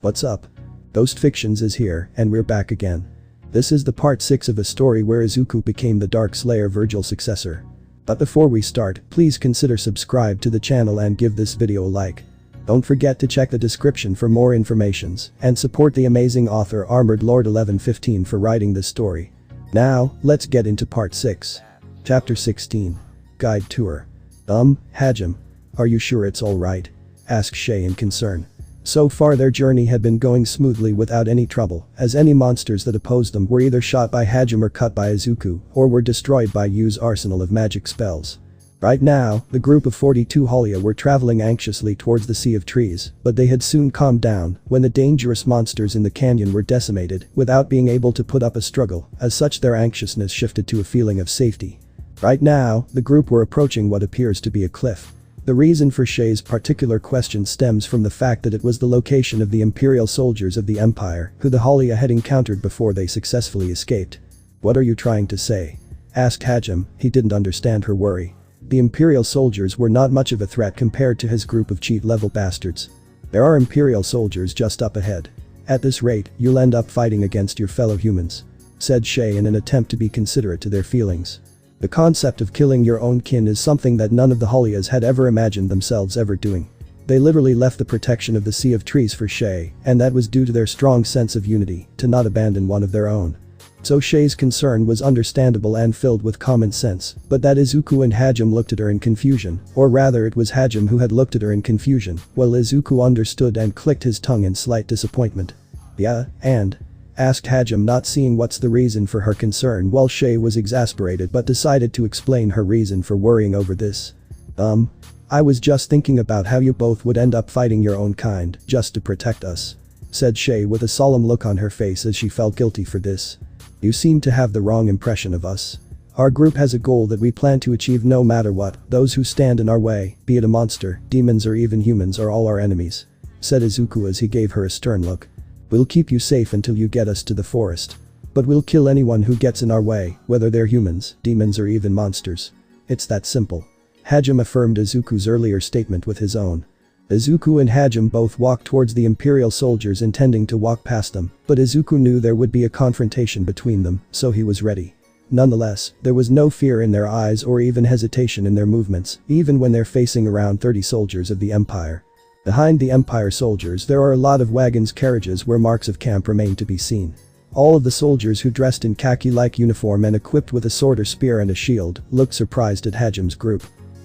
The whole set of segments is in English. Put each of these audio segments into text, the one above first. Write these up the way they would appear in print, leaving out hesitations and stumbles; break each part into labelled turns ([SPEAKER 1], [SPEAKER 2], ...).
[SPEAKER 1] What's up? Ghost Fictions is here, and we're back again. This is the part 6 of a story where Izuku became the Dark Slayer Vergil Successor. But before we start, please consider subscribe to the channel and give this video a like. Don't forget to check the description for more informations, and support the amazing author Armored Lord 1115 for writing this story. Now, let's get into part 6. Chapter 16. Guide Tour. Harem. Are you sure it's alright? Asked Shay in concern. So far their journey had been going smoothly without any trouble, as any monsters that opposed them were either shot by Harem or cut by Izuku, or were destroyed by Yu's arsenal of magic spells. Right now, the group of 42 Holia were traveling anxiously towards the Sea of Trees, but they had soon calmed down when the dangerous monsters in the canyon were decimated without being able to put up a struggle. As such, their anxiousness shifted to a feeling of safety. Right now, the group were approaching what appears to be a cliff. The reason for Shay's particular question stems from the fact that it was the location of the Imperial soldiers of the Empire who the Holia had encountered before they successfully escaped. "What are you trying to say?" asked Harem. He didn't understand her worry. The Imperial soldiers were not much of a threat compared to his group of cheat-level bastards. There are Imperial soldiers just up ahead. "At this rate, you'll end up fighting against your fellow humans," said Shay in an attempt to be considerate to their feelings. The concept of killing your own kin is something that none of the Holias had ever imagined themselves ever doing. They literally left the protection of the Sea of Trees for Shay, and that was due to their strong sense of unity, to not abandon one of their own. So Shay's concern was understandable and filled with common sense, but that Izuku and Harem looked at her in confusion, or rather it was Harem who had looked at her in confusion, while Izuku understood and clicked his tongue in slight disappointment. "Yeah, and?" asked Harem, not seeing what's the reason for her concern, while Shay was exasperated but decided to explain her reason for worrying over this. I was just thinking about how you both would end up fighting your own kind, just to protect us," said Shay with a solemn look on her face as she felt guilty for this. "You seem to have the wrong impression of us. Our group has a goal that we plan to achieve no matter what. Those who stand in our way, be it a monster, demons or even humans, are all our enemies," said Izuku as he gave her a stern look. "We'll keep you safe until you get us to the forest. But we'll kill anyone who gets in our way, whether they're humans, demons or even monsters. It's that simple." Harem affirmed Izuku's earlier statement with his own. Izuku and Harem both walked towards the Imperial soldiers, intending to walk past them, but Izuku knew there would be a confrontation between them, so he was ready. Nonetheless, there was no fear in their eyes or even hesitation in their movements, even when they're facing around 30 soldiers of the Empire. Behind the Empire soldiers there are a lot of wagons, carriages where marks of camp remain to be seen. All of the soldiers, who dressed in khaki-like uniform and equipped with a sword or spear and a shield, looked surprised at Harem's group.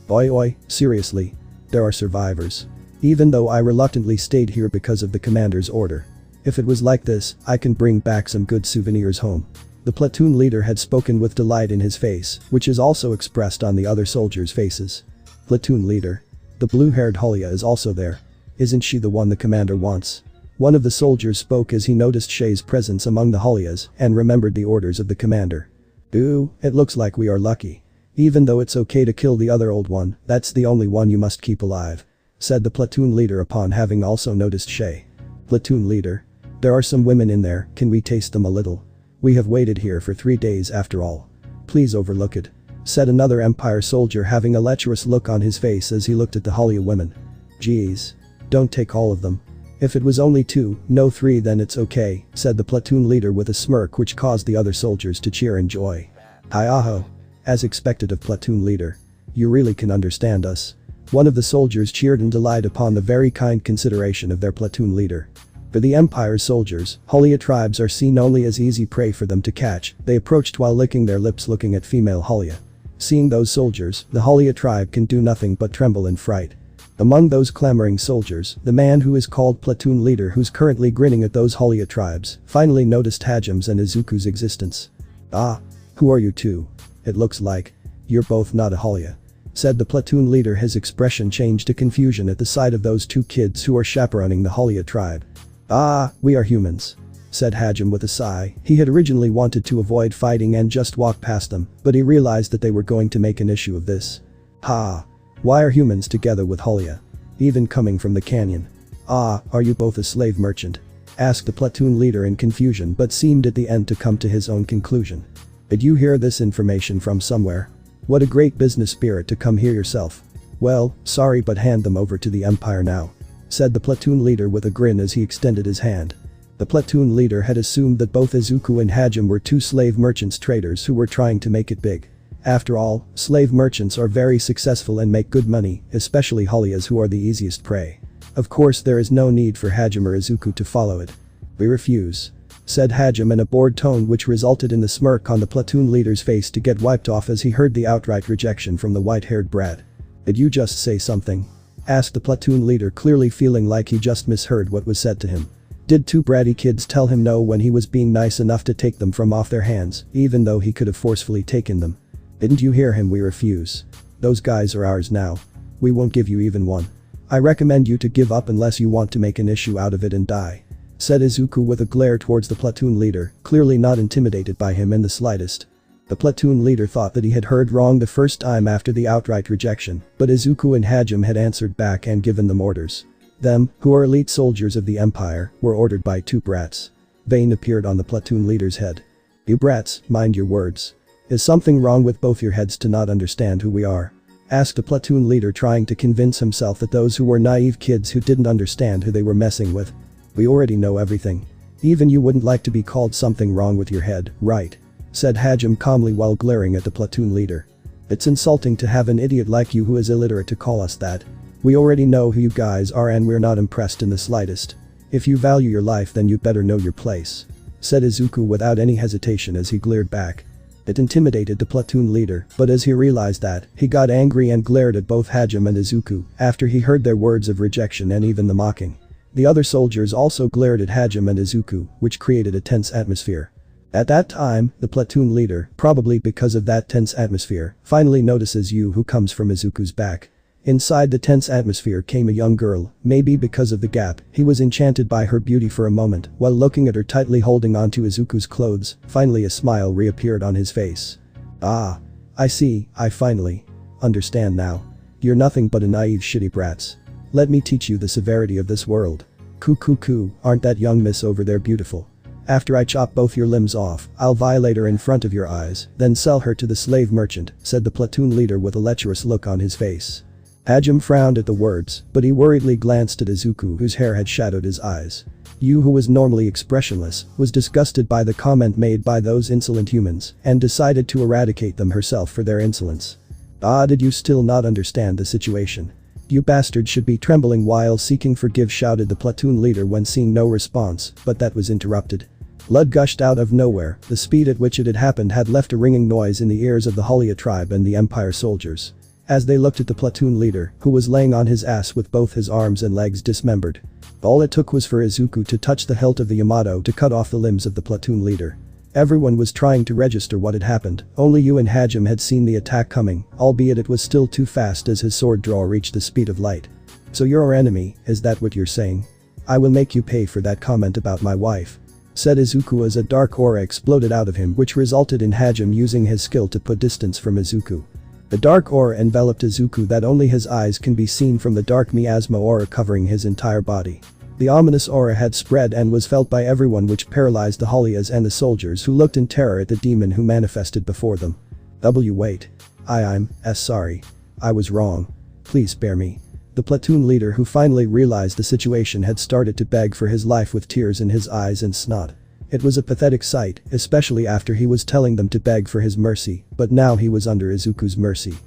[SPEAKER 1] Oi, seriously? There are survivors. Even though I reluctantly stayed here because of the commander's order. If it was like this, I can bring back some good souvenirs home." The platoon leader had spoken with delight in his face, which is also expressed on the other soldiers' faces. "Platoon leader? The blue-haired Holia is also there. Isn't she the one the commander wants?" One of the soldiers spoke as he noticed Shay's presence among the Holias and remembered the orders of the commander. "Ooh, it looks like we are lucky. Even though it's okay to kill the other old one, that's the only one you must keep alive," said the platoon leader upon having also noticed Shay. "Platoon leader? There are some women in there, can we taste them a little? We have waited here for 3 days after all. Please overlook it," said another Empire soldier, having a lecherous look on his face as he looked at the Holia women. "Geez. Don't take all of them. If it was only 2, no 3, then it's okay," said the platoon leader with a smirk which caused the other soldiers to cheer in joy. "Hi-aho. As expected of platoon leader. You really can understand us." One of the soldiers cheered in delight upon the very kind consideration of their platoon leader. For the Empire's soldiers, Holia tribes are seen only as easy prey for them to catch. They approached while licking their lips, looking at female Holia. Seeing those soldiers, the Holia tribe can do nothing but tremble in fright. Among those clamoring soldiers, the man who is called platoon leader, who's currently grinning at those Holia tribes, finally noticed Harem's and Izuku's existence. "Ah. Who are you two? It looks like you're both not a Holia," said the platoon leader. His expression changed to confusion at the sight of those 2 kids who are chaperoning the Holia tribe. "Ah, we are humans," said Harem with a sigh. He had originally wanted to avoid fighting and just walk past them, but he realized that they were going to make an issue of this. "Ha. Why are humans together with Holia? Even coming from the canyon? Ah, are you both a slave merchant?" asked the platoon leader in confusion, but seemed at the end to come to his own conclusion. "Did you hear this information from somewhere? What a great business spirit to come here yourself. Well, sorry, but hand them over to the Empire now," said the platoon leader with a grin as he extended his hand. The platoon leader had assumed that both Izuku and Harem were two slave merchants traders who were trying to make it big. After all, slave merchants are very successful and make good money, especially Holias who are the easiest prey. Of course there is no need for Harem or Izuku to follow it. We refuse, said Harem in a bored tone which resulted in the smirk on the platoon leader's face to get wiped off as he heard the outright rejection from the white-haired brat. Did you just say something? Asked the platoon leader, clearly feeling like he just misheard what was said to him. Did two bratty kids tell him no when he was being nice enough to take them from off their hands, even though he could have forcefully taken them? Didn't you hear him? We refuse. Those guys are ours now. We won't give you even one. I recommend you to give up unless you want to make an issue out of it and die, said Izuku with a glare towards the platoon leader, clearly not intimidated by him in the slightest. The platoon leader thought that he had heard wrong the first time after the outright rejection, but Izuku and Harem had answered back and given them orders. Them, who are elite soldiers of the Empire, were ordered by two brats. Vein appeared on the platoon leader's head. You brats, mind your words. Is something wrong with both your heads to not understand who we are? Asked the platoon leader, trying to convince himself that those who were naive kids who didn't understand who they were messing with. We already know everything. Even you wouldn't like to be called something wrong with your head, right? Said Harem calmly while glaring at the platoon leader. It's insulting to have an idiot like you who is illiterate to call us that. We already know who you guys are and we're not impressed in the slightest. If you value your life then you better know your place, said Izuku without any hesitation as he glared back. It intimidated the platoon leader, but as he realized that, he got angry and glared at both Harem and Izuku after he heard their words of rejection and even the mocking. The other soldiers also glared at Harem and Izuku, which created a tense atmosphere. At that time, the platoon leader, probably because of that tense atmosphere, finally notices you who comes from Izuku's back. Inside the tense atmosphere came a young girl, maybe because of the gap, he was enchanted by her beauty for a moment while looking at her tightly holding onto Izuku's clothes. Finally a smile reappeared on his face. Ah. I see, I finally understand now. You're nothing but a naive shitty brats. Let me teach you the severity of this world. Coo, aren't that young miss over there beautiful? After I chop both your limbs off, I'll violate her in front of your eyes, then sell her to the slave merchant, said the platoon leader with a lecherous look on his face. Harem frowned at the words, but he worriedly glanced at Izuku whose hair had shadowed his eyes. Yu, who was normally expressionless, was disgusted by the comment made by those insolent humans and decided to eradicate them herself for their insolence. Ah, did you still not understand the situation? You bastards should be trembling while seeking forgive, shouted the platoon leader when seeing no response, but that was interrupted. Blood gushed out of nowhere. The speed at which it had happened had left a ringing noise in the ears of the Holia tribe and the Empire soldiers. As they looked at the platoon leader, who was laying on his ass with both his arms and legs dismembered. All it took was for Izuku to touch the hilt of the Yamato to cut off the limbs of the platoon leader. Everyone was trying to register what had happened, only Yu and Harem had seen the attack coming, albeit it was still too fast as his sword draw reached the speed of light. So you're our enemy, is that what you're saying? I will make you pay for that comment about my wife, said Izuku as a dark aura exploded out of him, which resulted in Harem using his skill to put distance from Izuku. The dark aura enveloped Izuku that only his eyes can be seen from the dark miasma aura covering his entire body. The ominous aura had spread and was felt by everyone, which paralyzed the Holias and the soldiers who looked in terror at the demon who manifested before them. Wait. I'm sorry. I was wrong. Please spare me. The platoon leader, who finally realized the situation, had started to beg for his life with tears in his eyes and snot. It was a pathetic sight, especially after he was telling them to beg for his mercy, but now he was under Izuku's mercy.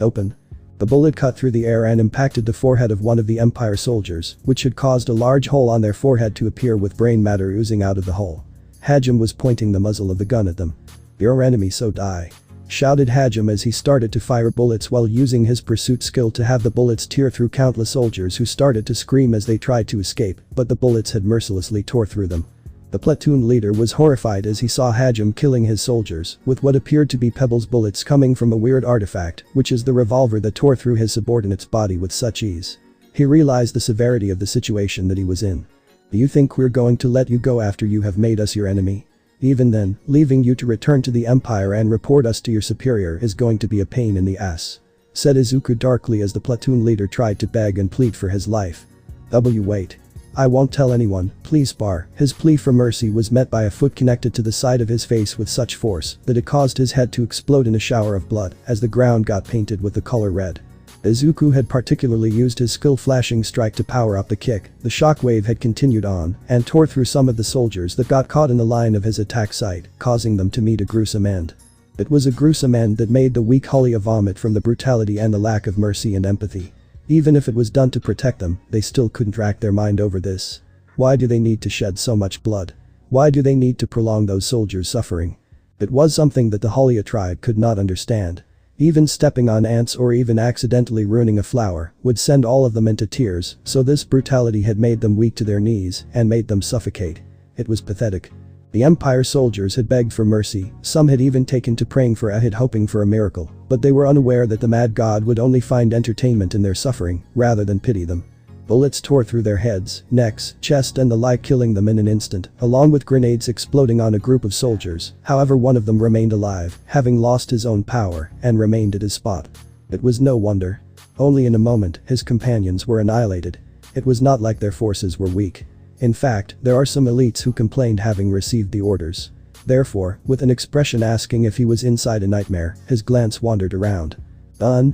[SPEAKER 1] Open. The bullet cut through the air and impacted the forehead of one of the Empire soldiers, which had caused a large hole on their forehead to appear with brain matter oozing out of the hole. Harem was pointing the muzzle of the gun at them. You're our enemy, so die, shouted Harem as he started to fire bullets while using his pursuit skill to have the bullets tear through countless soldiers who started to scream as they tried to escape, but the bullets had mercilessly tore through them. The platoon leader was horrified as he saw Harem killing his soldiers with what appeared to be pebbles, bullets coming from a weird artifact, which is the revolver that tore through his subordinate's body with such ease. He realized the severity of the situation that he was in. Do you think we're going to let you go after you have made us your enemy? Even then, leaving you to return to the Empire and report us to your superior is going to be a pain in the ass, said Izuku darkly as the platoon leader tried to beg and plead for his life. Wait. I won't tell anyone, please spar. His plea for mercy was met by a foot connected to the side of his face with such force that it caused his head to explode in a shower of blood as the ground got painted with the color red. Izuku had particularly used his skill flashing strike to power up the kick, the shockwave had continued on and tore through some of the soldiers that got caught in the line of his attack sight, causing them to meet a gruesome end. It was a gruesome end that made the weak Holia vomit from the brutality and the lack of mercy and empathy. Even if it was done to protect them, they still couldn't rack their mind over this. Why do they need to shed so much blood? Why do they need to prolong those soldiers' suffering? It was something that the Holia tribe could not understand. Even stepping on ants or even accidentally ruining a flower would send all of them into tears, so this brutality had made them weak to their knees and made them suffocate. It was pathetic. The Empire soldiers had begged for mercy, some had even taken to praying for Ahid hoping for a miracle, but they were unaware that the mad god would only find entertainment in their suffering rather than pity them. Bullets tore through their heads, necks, chest and the like, killing them in an instant, along with grenades exploding on a group of soldiers. However, one of them remained alive, having lost his own power, and remained at his spot. It was no wonder. Only in a moment, his companions were annihilated. It was not like their forces were weak. In fact, there are some elites who complained having received the orders. Therefore, with an expression asking if he was inside a nightmare, his glance wandered around.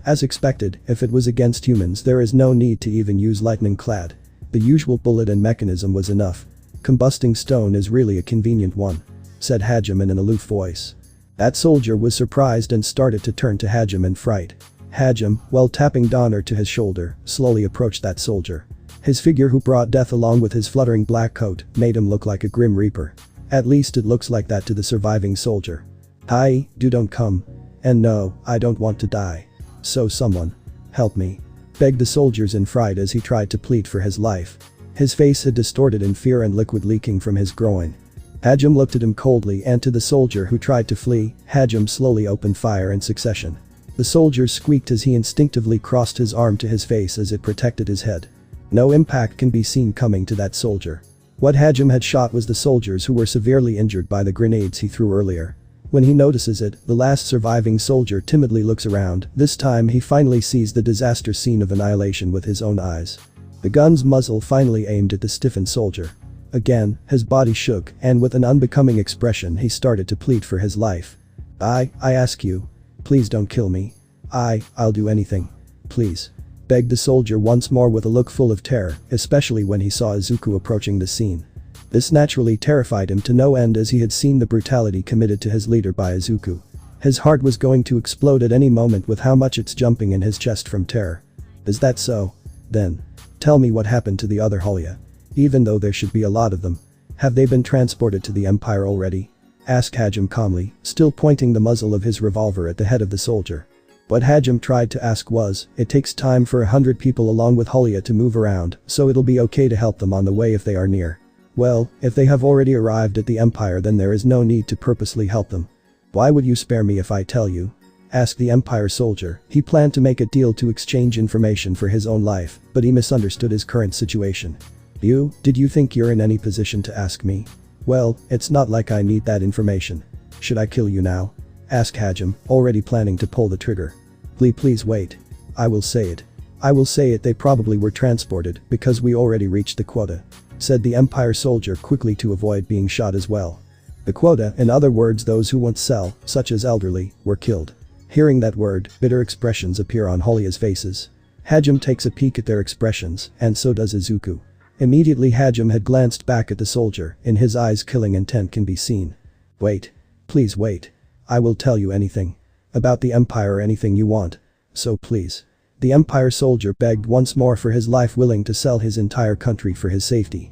[SPEAKER 1] As expected, if it was against humans there is no need to even use lightning clad. The usual bullet and mechanism was enough. Combusting stone is really a convenient one, said Hajime in an aloof voice. That soldier was surprised and started to turn to Hajime in fright. Hajime, while tapping Donner to his shoulder, slowly approached that soldier. His figure, who brought death along with his fluttering black coat, made him look like a grim reaper. At least it looks like that to the surviving soldier. Hi, don't come. And no, I don't want to die. So someone, help me, begged the soldiers in fright as he tried to plead for his life. His face had distorted in fear and liquid leaking from his groin. Hajime looked at him coldly, and to the soldier who tried to flee, Hajime slowly opened fire in succession. The soldier squeaked as he instinctively crossed his arm to his face as it protected his head. No impact can be seen coming to that soldier. What Hajime had shot was the soldiers who were severely injured by the grenades he threw earlier. When he notices it, the last surviving soldier timidly looks around. This time he finally sees the disaster scene of annihilation with his own eyes. The gun's muzzle finally aimed at the stiffened soldier. Again, his body shook, and with an unbecoming expression he started to plead for his life. I ask you. Please don't kill me. I'll do anything. Please. Begged the soldier once more with a look full of terror, especially when he saw Izuku approaching the scene. This naturally terrified him to no end as he had seen the brutality committed to his leader by Izuku. His heart was going to explode at any moment with how much it's jumping in his chest from terror. Is that so? Then. Tell me what happened to the other Holia. Even though there should be a lot of them. Have they been transported to the Empire already? Asked Hajime calmly, still pointing the muzzle of his revolver at the head of the soldier. What Hajime tried to ask was, it takes time for 100 people along with Holia to move around, so it'll be okay to help them on the way if they are near. Well, if they have already arrived at the Empire, then there is no need to purposely help them. Why would you spare me if I tell you? Asked the Empire soldier. He planned to make a deal to exchange information for his own life, but he misunderstood his current situation. Did you think you're in any position to ask me? Well, it's not like I need that information. Should I kill you now? Asked Hajime, already planning to pull the trigger. Please wait. I will say it. They probably were transported because we already reached the quota. Said the Empire soldier quickly to avoid being shot as well. The quota, in other words those who won't sell, such as elderly, were killed. Hearing that word, bitter expressions appear on Holia's faces. Hajime takes a peek at their expressions, and so does Izuku. Immediately Hajime had glanced back at the soldier, in his eyes killing intent can be seen. Wait. Please wait. I will tell you anything. About the Empire or anything you want. So please. The Empire soldier begged once more for his life, willing to sell his entire country for his safety.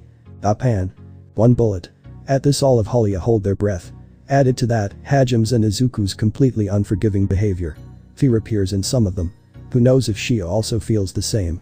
[SPEAKER 1] Pan. One bullet. At this all of Holia hold their breath. Added to that, Hajime's and Izuku's completely unforgiving behavior. Fear appears in some of them. Who knows if Shia also feels the same.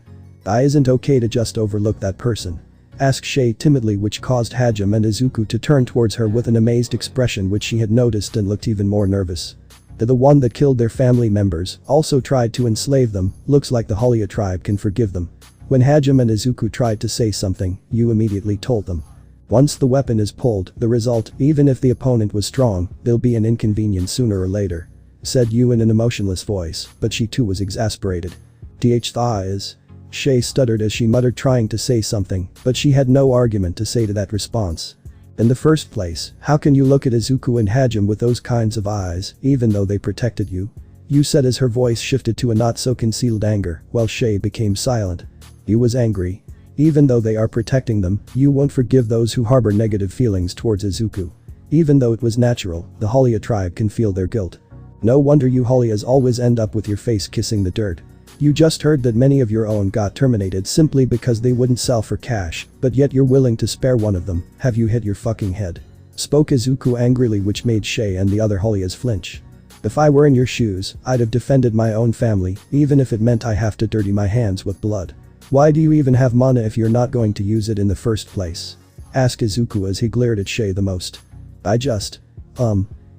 [SPEAKER 1] Isn't okay to just overlook that person. Asked Shay timidly, which caused Hajime and Izuku to turn towards her with an amazed expression which she had noticed and looked even more nervous. The one that killed their family members, also tried to enslave them, looks like the Holia tribe can forgive them. When Hajime and Izuku tried to say something, you immediately told them. Once the weapon is pulled, the result, even if the opponent was strong, there'll be an inconvenience sooner or later. Said Yu in an emotionless voice, but she too was exasperated. Tha is. Shay stuttered as she muttered, trying to say something, but she had no argument to say to that response. In the first place, how can you look at Izuku and Hajime with those kinds of eyes, even though they protected you? You said as her voice shifted to a not-so-concealed anger, while Shay became silent. You was angry. Even though they are protecting them, you won't forgive those who harbor negative feelings towards Izuku. Even though it was natural, the Hollia tribe can feel their guilt. No wonder you Hollias always end up with your face kissing the dirt. You just heard that many of your own got terminated simply because they wouldn't sell for cash, but yet you're willing to spare one of them. Have you hit your fucking head? Spoke Izuku angrily, which made Shay and the other Hollias flinch. If I were in your shoes, I'd have defended my own family, even if it meant I have to dirty my hands with blood. Why do you even have mana if you're not going to use it in the first place? Asked Izuku as he glared at Shay the most.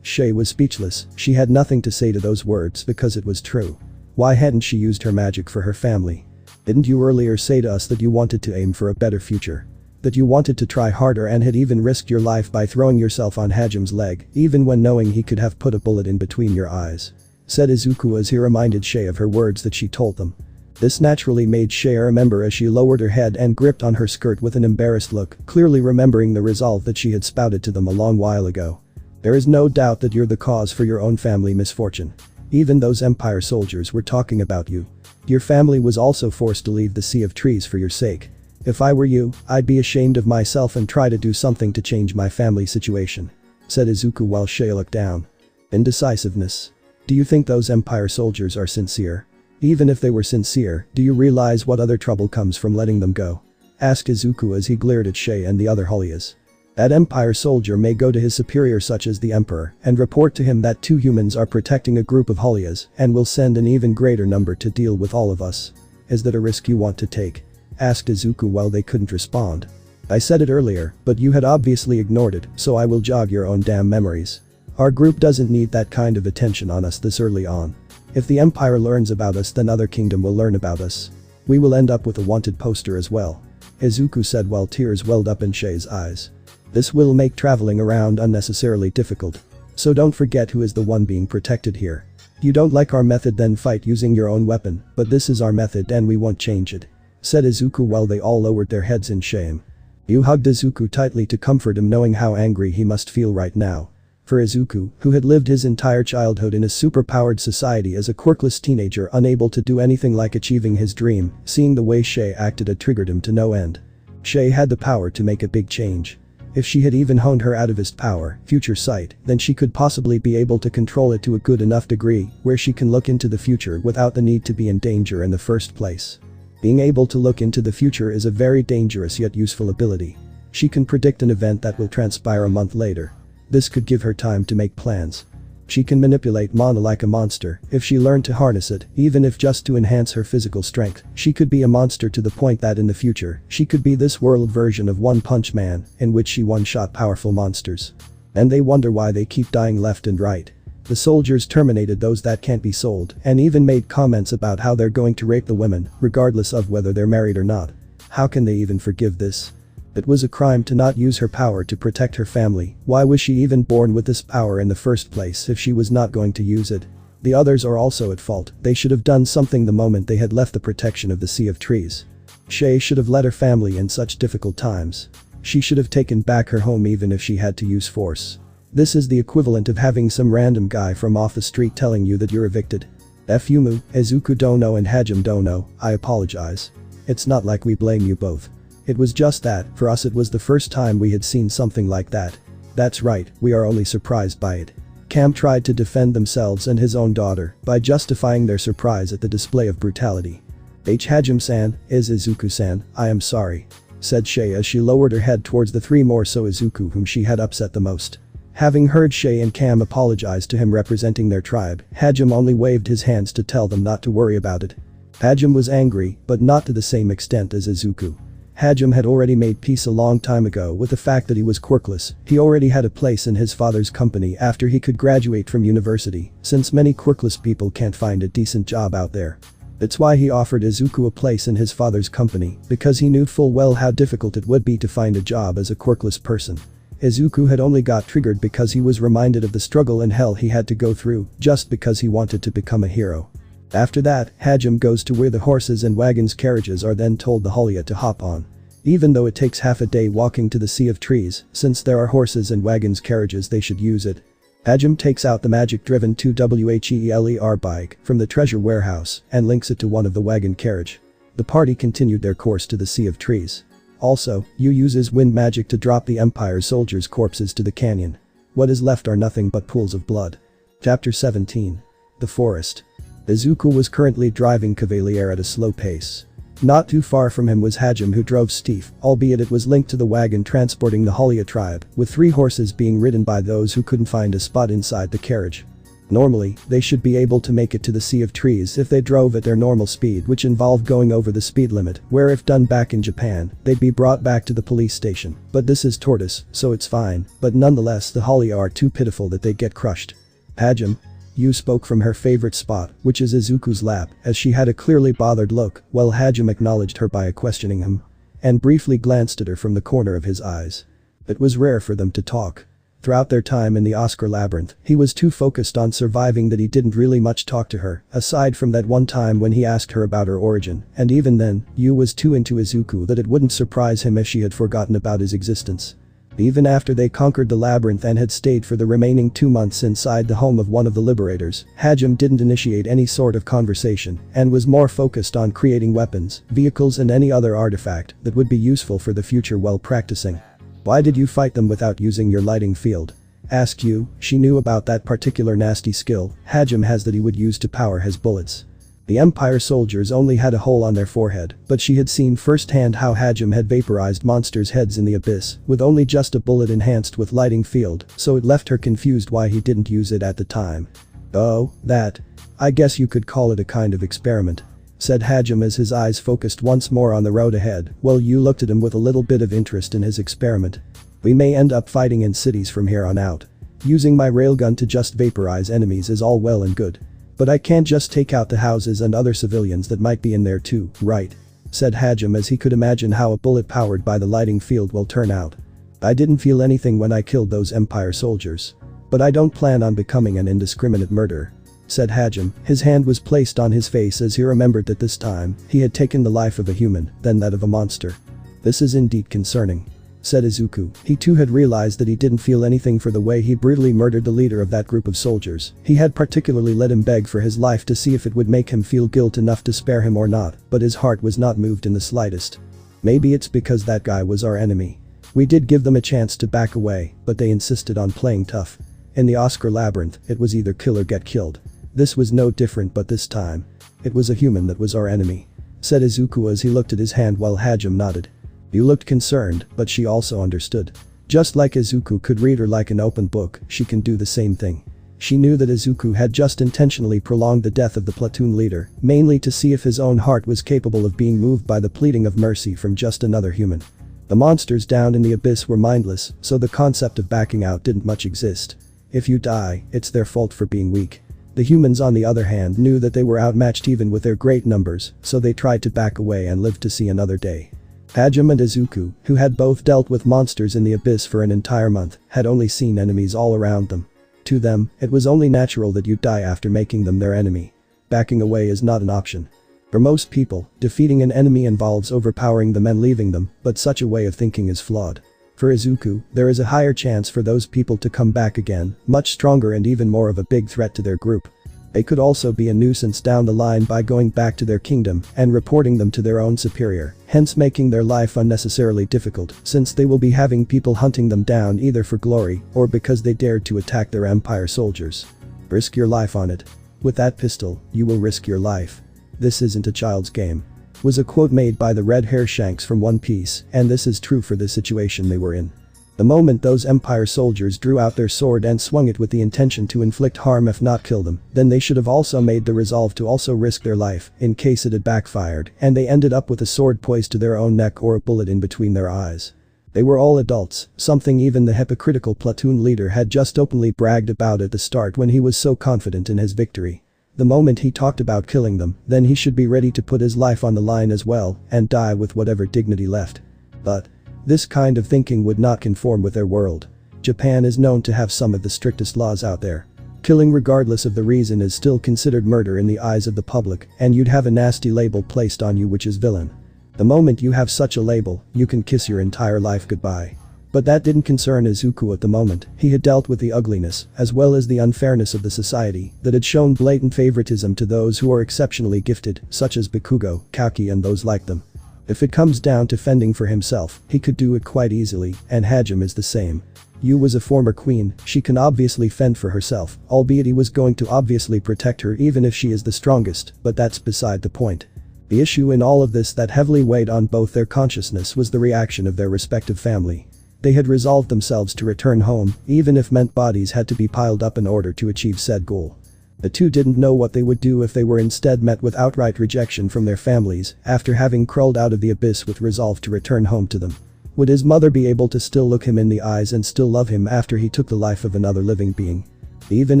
[SPEAKER 1] Shay was speechless. She had nothing to say to those words because it was true. Why hadn't she used her magic for her family? Didn't you earlier say to us that you wanted to aim for a better future? That you wanted to try harder and had even risked your life by throwing yourself on Hajim's leg, even when knowing he could have put a bullet in between your eyes? Said Izuku as he reminded Shay of her words that she told them. This naturally made Shay remember as she lowered her head and gripped on her skirt with an embarrassed look, clearly remembering the resolve that she had spouted to them a long while ago. There is no doubt that you're the cause for your own family misfortune. Even those Empire soldiers were talking about you. Your family was also forced to leave the Sea of Trees for your sake. If I were you, I'd be ashamed of myself and try to do something to change my family situation. Said Izuku while Shay looked down. Indecisiveness. Do you think those Empire soldiers are sincere? Even if they were sincere, do you realize what other trouble comes from letting them go? Asked Izuku as he glared at Shay and the other Hollias. That Empire soldier may go to his superior such as the Emperor and report to him that 2 humans are protecting a group of Hollias and will send an even greater number to deal with all of us. Is that a risk you want to take? Asked Izuku while they couldn't respond. I said it earlier, but you had obviously ignored it, so I will jog your own damn memories. Our group doesn't need that kind of attention on us this early on. If the Empire learns about us, then other kingdom will learn about us. We will end up with a wanted poster as well. Izuku said while tears welled up in Shay's eyes. This will make traveling around unnecessarily difficult. So don't forget who is the one being protected here. You don't like our method, then fight using your own weapon, but this is our method and we won't change it. Said Izuku while they all lowered their heads in shame. You hugged Izuku tightly to comfort him, knowing how angry he must feel right now. For Izuku, who had lived his entire childhood in a superpowered society as a quirkless teenager unable to do anything like achieving his dream, seeing the way Shay acted had triggered him to no end. Shay had the power to make a big change. If she had even honed her atavist power, future sight, then she could possibly be able to control it to a good enough degree where she can look into the future without the need to be in danger in the first place. Being able to look into the future is a very dangerous yet useful ability. She can predict an event that will transpire a month later. This could give her time to make plans. She can manipulate mana like a monster if she learned to harness it, even if just to enhance her physical strength. She could be a monster to the point that in the future, she could be this world version of One Punch Man, in which she one-shot powerful monsters. And they wonder why they keep dying left and right. The soldiers terminated those that can't be sold and even made comments about how they're going to rape the women, regardless of whether they're married or not. How can they even forgive this? It was a crime to not use her power to protect her family. Why was she even born with this power in the first place if she was not going to use it? The others are also at fault. They should have done something the moment they had left the protection of the Sea of Trees. Shay should have led her family in such difficult times. She should have taken back her home even if she had to use force. This is the equivalent of having some random guy from off the street telling you that you're evicted. Fumu, Izuku Dono and Hajime Dono, I apologize. It's not like we blame you both. It was just that, for us it was the first time we had seen something like that. That's right, we are only surprised by it. Cam tried to defend themselves and his own daughter by justifying their surprise at the display of brutality. Hajime-san, is Izuku-san, I am sorry. Said Shay as she lowered her head towards the 3 more so Izuku whom she had upset the most. Having heard Shay and Cam apologize to him representing their tribe, Hajime only waved his hands to tell them not to worry about it. Hajime was angry, but not to the same extent as Izuku. Hajime had already made peace a long time ago with the fact that he was quirkless. He already had a place in his father's company after he could graduate from university, since many quirkless people can't find a decent job out there. That's why he offered Izuku a place in his father's company, because he knew full well how difficult it would be to find a job as a quirkless person. Izuku had only got triggered because he was reminded of the struggle and hell he had to go through just because he wanted to become a hero. After that, Hajime goes to where the horses and wagons carriages are then told the Hollia to hop on. Even though it takes half a day walking to the Sea of Trees, since there are horses and wagons carriages they should use it. Hajime takes out the magic-driven 2WHEELER bike from the treasure warehouse and links it to one of the wagon carriage. The party continued their course to the Sea of Trees. Also, Yu uses wind magic to drop the Empire's soldiers' corpses to the canyon. What is left are nothing but pools of blood. Chapter 17. The Forest. Izuku was currently driving Cavalier at a slow pace. Not too far from him was Hajime, who drove Steve, albeit it was linked to the wagon transporting the Halia tribe, with 3 horses being ridden by those who couldn't find a spot inside the carriage. Normally, they should be able to make it to the Sea of Trees if they drove at their normal speed, which involved going over the speed limit, where if done back in Japan, they'd be brought back to the police station. But this is Tortus, so it's fine, but nonetheless the Halia are too pitiful that they get crushed. Hajime. Yu spoke from her favorite spot, which is Izuku's lap, as she had a clearly bothered look, while Hajime acknowledged her by questioning him. And briefly glanced at her from the corner of his eyes. It was rare for them to talk. Throughout their time in the Oscar labyrinth, he was too focused on surviving that he didn't really much talk to her, aside from that one time when he asked her about her origin, and even then, Yu was too into Izuku that it wouldn't surprise him if she had forgotten about his existence. Even after they conquered the labyrinth and had stayed for the remaining 2 months inside the home of one of the liberators, Hajime didn't initiate any sort of conversation and was more focused on creating weapons, vehicles and any other artifact that would be useful for the future while practicing. Why did you fight them without using your lighting field? Asked Yu. She knew about that particular nasty skill Hajime has that he would use to power his bullets. The Empire soldiers only had a hole on their forehead, but she had seen firsthand how Hajime had vaporized monsters' heads in the abyss with only just a bullet enhanced with lighting field, so it left her confused why he didn't use it at the time. Oh, that. I guess you could call it a kind of experiment, said Hajime as his eyes focused once more on the road ahead, while Yu looked at him with a little bit of interest in his experiment. We may end up fighting in cities from here on out. Using my railgun to just vaporize enemies is all well and good. But I can't just take out the houses and other civilians that might be in there too, right? Said Hajime as he could imagine how a bullet powered by the lighting field will turn out. I didn't feel anything when I killed those Empire soldiers. But I don't plan on becoming an indiscriminate murderer, said Hajime. His hand was placed on his face as he remembered that this time, he had taken the life of a human, then that of a monster. This is indeed concerning, said Izuku. He too had realized that he didn't feel anything for the way he brutally murdered the leader of that group of soldiers. He had particularly let him beg for his life to see if it would make him feel guilt enough to spare him or not, but his heart was not moved in the slightest. Maybe it's because that guy was our enemy. We did give them a chance to back away, but they insisted on playing tough. In the Oscar labyrinth, it was either kill or get killed. This was no different, but this time, it was a human that was our enemy, said Izuku as he looked at his hand while Hajime nodded. You looked concerned, but she also understood. Just like Izuku could read her like an open book, she can do the same thing. She knew that Izuku had just intentionally prolonged the death of the platoon leader, mainly to see if his own heart was capable of being moved by the pleading of mercy from just another human. The monsters down in the abyss were mindless, so the concept of backing out didn't much exist. If you die, it's their fault for being weak. The humans on the other hand knew that they were outmatched even with their great numbers, so they tried to back away and live to see another day. Hajime and Izuku, who had both dealt with monsters in the abyss for an entire month, had only seen enemies all around them. To them, it was only natural that you'd die after making them their enemy. Backing away is not an option. For most people, defeating an enemy involves overpowering them and leaving them, but such a way of thinking is flawed. For Izuku, there is a higher chance for those people to come back again, much stronger and even more of a big threat to their group. They could also be a nuisance down the line by going back to their kingdom and reporting them to their own superior, hence making their life unnecessarily difficult since they will be having people hunting them down either for glory or because they dared to attack their Empire soldiers. Risk your life on it. With that pistol, you will risk your life. This isn't a child's game, was a quote made by the red hair Shanks from One Piece, and this is true for the situation they were in. The moment those Empire soldiers drew out their sword and swung it with the intention to inflict harm if not kill them, then they should have also made the resolve to also risk their life in case it had backfired and they ended up with a sword poised to their own neck or a bullet in between their eyes. They were all adults, something even the hypocritical platoon leader had just openly bragged about at the start when he was so confident in his victory. The moment he talked about killing them, then he should be ready to put his life on the line as well and die with whatever dignity left. But this kind of thinking would not conform with their world. Japan is known to have some of the strictest laws out there. Killing regardless of the reason is still considered murder in the eyes of the public, and you'd have a nasty label placed on you which is villain. The moment you have such a label, you can kiss your entire life goodbye. But that didn't concern Izuku at the moment. He had dealt with the ugliness, as well as the unfairness of the society that had shown blatant favoritism to those who are exceptionally gifted, such as Bakugo, Kaki and those like them. If it comes down to fending for himself, he could do it quite easily, and Harem is the same. Yu was a former queen, she can obviously fend for herself, albeit he was going to obviously protect her even if she is the strongest, but that's beside the point. The issue in all of this that heavily weighed on both their consciousness was the reaction of their respective family. They had resolved themselves to return home, even if meant bodies had to be piled up in order to achieve said goal. The two didn't know what they would do if they were instead met with outright rejection from their families after having crawled out of the abyss with resolve to return home to them. Would his mother be able to still look him in the eyes and still love him after he took the life of another living being? Even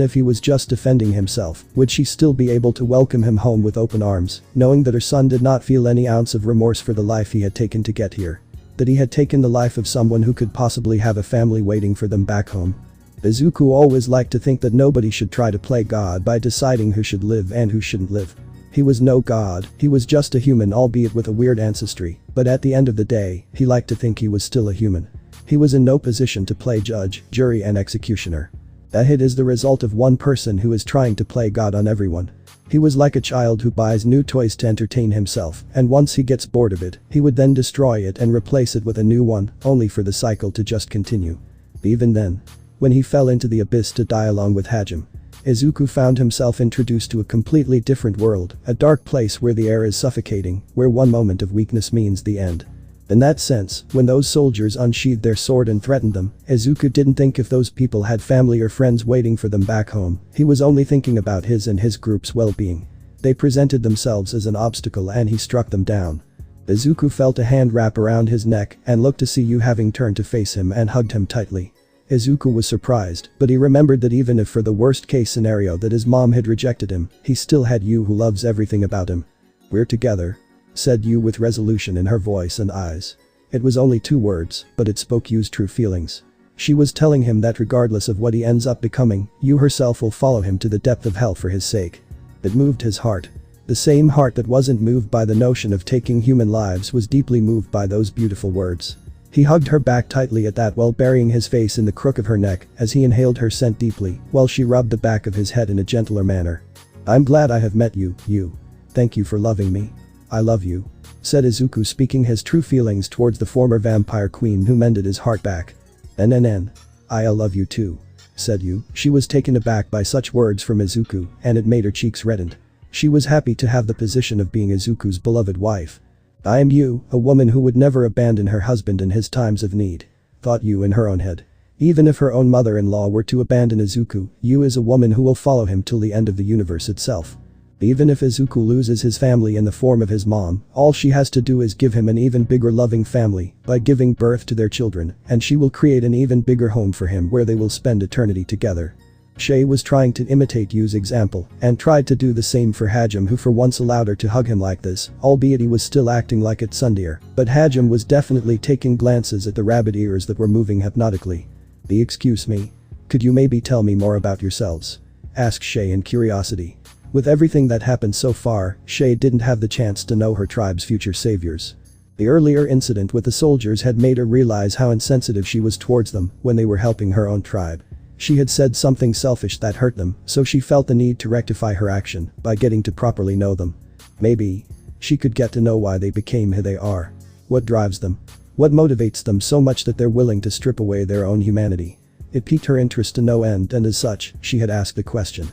[SPEAKER 1] if he was just defending himself, would she still be able to welcome him home with open arms, knowing that her son did not feel any ounce of remorse for the life he had taken to get here? That he had taken the life of someone who could possibly have a family waiting for them back home? Izuku always liked to think that nobody should try to play God by deciding who should live and who shouldn't live. He was no god, he was just a human, albeit with a weird ancestry, but at the end of the day, he liked to think he was still a human. He was in no position to play judge, jury and executioner. That hit is the result of one person who is trying to play God on everyone. He was like a child who buys new toys to entertain himself, and once he gets bored of it, he would then destroy it and replace it with a new one, only for the cycle to just continue. Even then, when he fell into the abyss to die along with Harem, Izuku found himself introduced to a completely different world, a dark place where the air is suffocating, where one moment of weakness means the end. In that sense, when those soldiers unsheathed their sword and threatened them, Izuku didn't think if those people had family or friends waiting for them back home, he was only thinking about his and his group's well-being. They presented themselves as an obstacle and he struck them down. Izuku felt a hand wrap around his neck and looked to see Yu having turned to face him and hugged him tightly. Izuku was surprised, but he remembered that even if for the worst case scenario that his mom had rejected him, he still had Yu who loves everything about him. "We're together," said Yu with resolution in her voice and eyes. It was only 2 words, but it spoke Yu's true feelings. She was telling him that regardless of what he ends up becoming, Yu herself will follow him to the depth of hell for his sake. It moved his heart. The same heart that wasn't moved by the notion of taking human lives was deeply moved by those beautiful words. He hugged her back tightly at that while burying his face in the crook of her neck as he inhaled her scent deeply while she rubbed the back of his head in a gentler manner. "I'm glad I have met you, Yu. Thank you for loving me. I love you," said Izuku, speaking his true feelings towards the former vampire queen who mended his heart back. I love you too," said Yu. She was taken aback by such words from Izuku and it made her cheeks redden. She was happy to have the position of being Izuku's beloved wife. "I am Yu, a woman who would never abandon her husband in his times of need," thought Yu in her own head. Even if her own mother-in-law were to abandon Izuku, Yu is a woman who will follow him till the end of the universe itself. Even if Izuku loses his family in the form of his mom, all she has to do is give him an even bigger loving family by giving birth to their children, and she will create an even bigger home for him where they will spend eternity together. Shay was trying to imitate Yu's example and tried to do the same for Harem, who for once allowed her to hug him like this, albeit he was still acting like a tsundere, but Harem was definitely taking glances at the rabbit ears that were moving hypnotically. "Excuse me? Could you maybe tell me more about yourselves?" asked Shay in curiosity. With everything that happened so far, Shay didn't have the chance to know her tribe's future saviors. The earlier incident with the soldiers had made her realize how insensitive she was towards them when they were helping her own tribe. She had said something selfish that hurt them, so she felt the need to rectify her action by getting to properly know them. Maybe she could get to know why they became who they are. What drives them? What motivates them so much that they're willing to strip away their own humanity? It piqued her interest to no end, and as such, she had asked the question.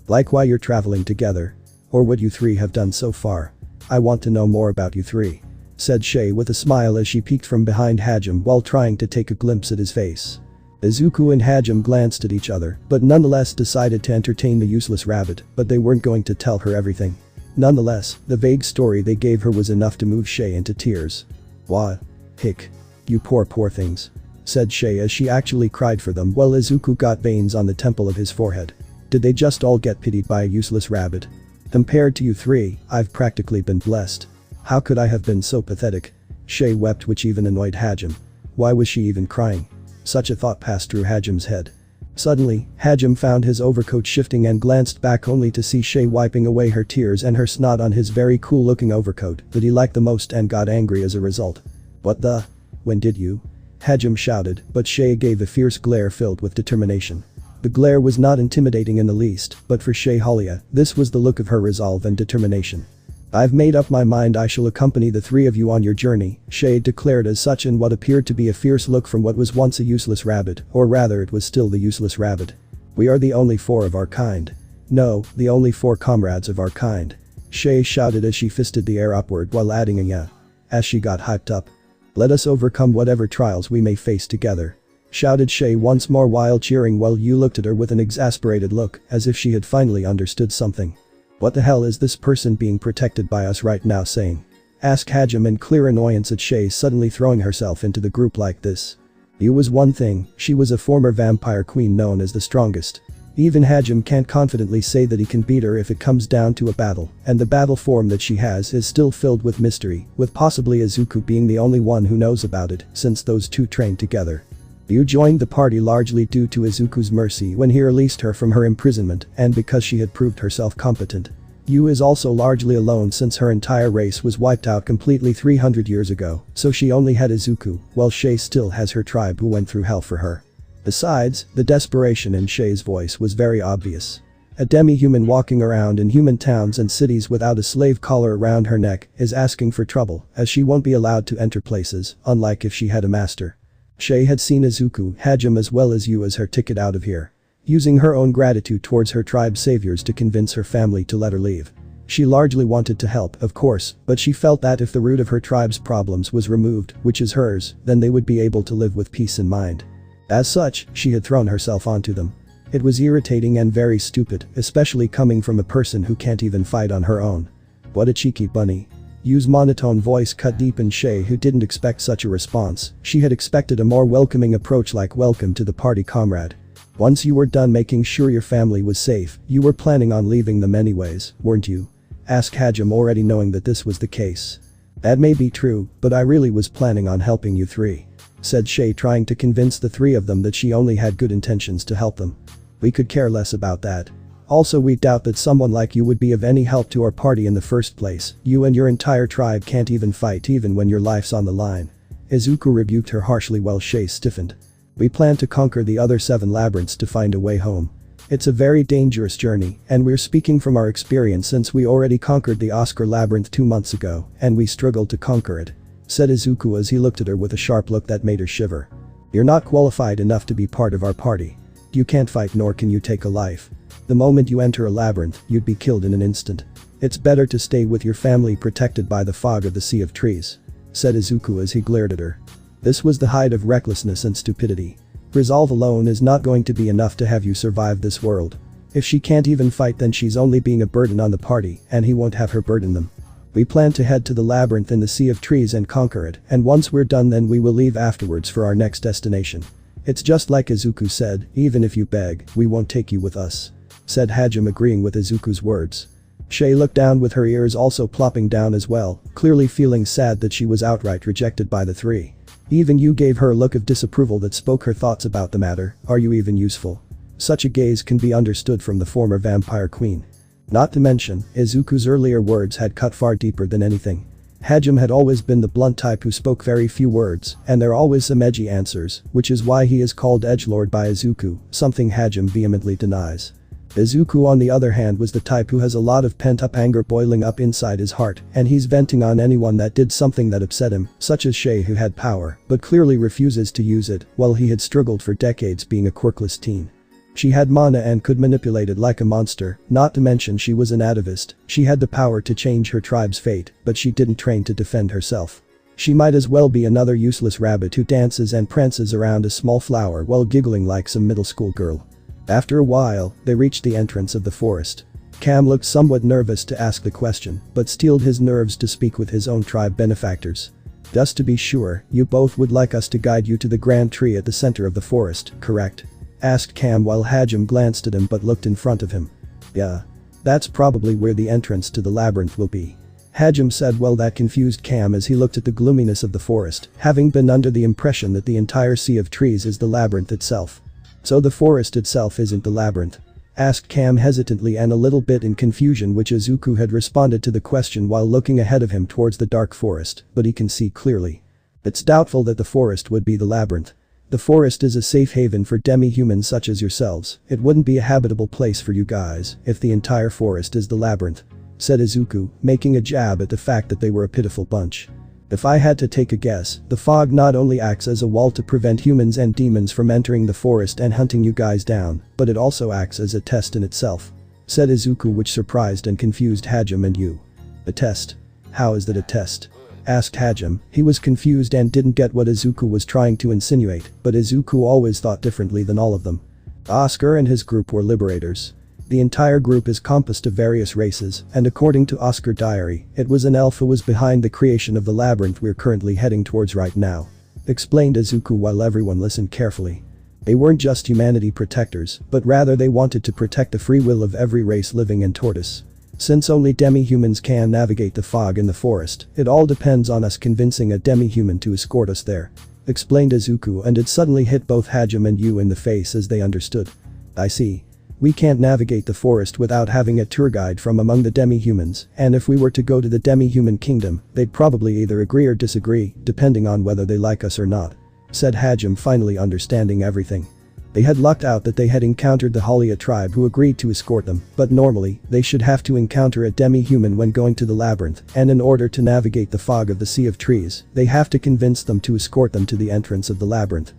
[SPEAKER 1] "Like why you're traveling together? Or what you 3 have done so far? I want to know more about you 3, said Shay with a smile as she peeked from behind Harem while trying to take a glimpse at his face. Izuku and Harem glanced at each other, but nonetheless decided to entertain the useless rabbit, but they weren't going to tell her everything. Nonetheless, the vague story they gave her was enough to move Shay into tears. "What? Hick. You poor things," said Shay as she actually cried for them while Izuku got veins on the temple of his forehead. Did they just all get pitied by a useless rabbit? Compared to you 3, I've practically been blessed. How could I have been so pathetic? Shay wept, which even annoyed Harem. Why was she even crying? Such a thought passed through Harem's head. Suddenly, Harem found his overcoat shifting and glanced back only to see Shay wiping away her tears and her snot on his very cool looking overcoat that he liked the most and got angry as a result. "What the? When did you?" Hajime shouted, but Shay gave a fierce glare filled with determination. The glare was not intimidating in the least, but for Shay Holia, this was the look of her resolve and determination. "I've made up my mind I shall accompany the three of you on your journey," Shay declared as such in what appeared to be a fierce look from what was once a useless rabbit, or rather it was still the useless rabbit. "We are the only four of our kind. No, the only four comrades of our kind," Shay shouted as she fisted the air upward while adding a yeah. As she got hyped up. "Let us overcome whatever trials we may face together," shouted Shay once more while cheering while Yu looked at her with an exasperated look as if she had finally understood something. "What the hell is this person being protected by us right now saying?" asked Hajime in clear annoyance at Shay suddenly throwing herself into the group like this. Yu was one thing, she was a former vampire queen known as the strongest. Even Hajime can't confidently say that he can beat her if it comes down to a battle, and the battle form that she has is still filled with mystery, with possibly Izuku being the only one who knows about it since those two trained together. Yu joined the party largely due to Izuku's mercy when he released her from her imprisonment and because she had proved herself competent. Yu is also largely alone since her entire race was wiped out completely 300 years ago, so she only had Izuku, while Shay still has her tribe who went through hell for her. Besides, the desperation in Shay's voice was very obvious. A demi-human walking around in human towns and cities without a slave collar around her neck is asking for trouble, as she won't be allowed to enter places, unlike if she had a master. Shay had seen Izuku, Hajime as well as Yu as her ticket out of here. Using her own gratitude towards her tribe's saviors to convince her family to let her leave. She largely wanted to help, of course, but she felt that if the root of her tribe's problems was removed, which is hers, then they would be able to live with peace in mind. As such, she had thrown herself onto them. It was irritating and very stupid, especially coming from a person who can't even fight on her own. What a cheeky bunny. Yu's monotone voice cut deep in Shay who didn't expect such a response. She had expected a more welcoming approach like welcome to the party comrade. "Once you were done making sure your family was safe, you were planning on leaving them anyways, weren't you?" asked Hajime already knowing that this was the case. "That may be true, but I really was planning on helping you three," said Shay trying to convince the three of them that she only had good intentions to help them. "We could care less about that. Also we doubt that someone like you would be of any help to our party in the first place, you and your entire tribe can't even fight even when your life's on the line." Izuku rebuked her harshly while Shay stiffened. "We plan to conquer the other 7 labyrinths to find a way home. It's a very dangerous journey, and we're speaking from our experience since we already conquered the Oscar labyrinth 2 months ago, and we struggled to conquer it," said Izuku as he looked at her with a sharp look that made her shiver. "You're not qualified enough to be part of our party. You can't fight nor can you take a life. The moment you enter a labyrinth, you'd be killed in an instant. It's better to stay with your family protected by the fog of the sea of trees," said Izuku as he glared at her. This was the height of recklessness and stupidity. Resolve alone is not going to be enough to have you survive this world. If she can't even fight then she's only being a burden on the party and he won't have her burden them. "We plan to head to the labyrinth in the sea of trees and conquer it, and once we're done then we will leave afterwards for our next destination. It's just like Izuku said, even if you beg, we won't take you with us," said Hajime agreeing with Izuku's words. Shay looked down with her ears also plopping down as well, clearly feeling sad that she was outright rejected by the three. Even Yu gave her a look of disapproval that spoke her thoughts about the matter. "Are you even useful?" Such a gaze can be understood from the former vampire queen. Not to mention, Izuku's earlier words had cut far deeper than anything. Hajime had always been the blunt type who spoke very few words, and they're always some edgy answers, which is why he is called edgelord by Izuku, something Hajime vehemently denies. Izuku on the other hand was the type who has a lot of pent-up anger boiling up inside his heart, and he's venting on anyone that did something that upset him, such as Shay who had power, but clearly refuses to use it, while he had struggled for decades being a quirkless teen. She had mana and could manipulate it like a monster, not to mention she was an atavist. She had the power to change her tribe's fate, but she didn't train to defend herself. She might as well be another useless rabbit who dances and prances around a small flower while giggling like some middle school girl. After a while, they reached the entrance of the forest. Cam looked somewhat nervous to ask the question, but steeled his nerves to speak with his own tribe benefactors. "Just to be sure, you both would like us to guide you to the grand tree at the center of the forest, correct?" asked Cam while Hajime glanced at him but looked in front of him. "Yeah. That's probably where the entrance to the labyrinth will be." Hajime said well that confused Cam as he looked at the gloominess of the forest, having been under the impression that the entire sea of trees is the labyrinth itself. "So the forest itself isn't the labyrinth?" asked Cam hesitantly and a little bit in confusion, which Izuku had responded to the question while looking ahead of him towards the dark forest, but he can see clearly. It's doubtful that the forest would be the labyrinth. The forest is a safe haven for demi-humans such as yourselves. It wouldn't be a habitable place for you guys if the entire forest is the labyrinth," said Izuku, making a jab at the fact that they were a pitiful bunch. "If I had to take a guess, the fog not only acts as a wall to prevent humans and demons from entering the forest and hunting you guys down, but it also acts as a test in itself," said Izuku, which surprised and confused Hajime and Yu. "A test? How is that a test?" asked Hajime. He was confused and didn't get what Izuku was trying to insinuate, but Izuku always thought differently than all of them. Oscar and his group were liberators. The entire group is composed of various races, and according to Oscar Diary, it was an elf who was behind the creation of the labyrinth we're currently heading towards right now," explained Izuku while everyone listened carefully. They weren't just humanity protectors, but rather they wanted to protect the free will of every race living in Tortus. "Since only demi-humans can navigate the fog in the forest, it all depends on us convincing a demi-human to escort us there," explained Izuku, and it suddenly hit both Hajime and Yu in the face as they understood. "I see. We can't navigate the forest without having a tour guide from among the demi-humans, and if we were to go to the demi-human kingdom, they'd probably either agree or disagree, depending on whether they like us or not," said Hajime, finally understanding everything. They had lucked out that they had encountered the Halia tribe who agreed to escort them, but normally, they should have to encounter a demi-human when going to the labyrinth, and in order to navigate the fog of the Sea of Trees, they have to convince them to escort them to the entrance of the labyrinth.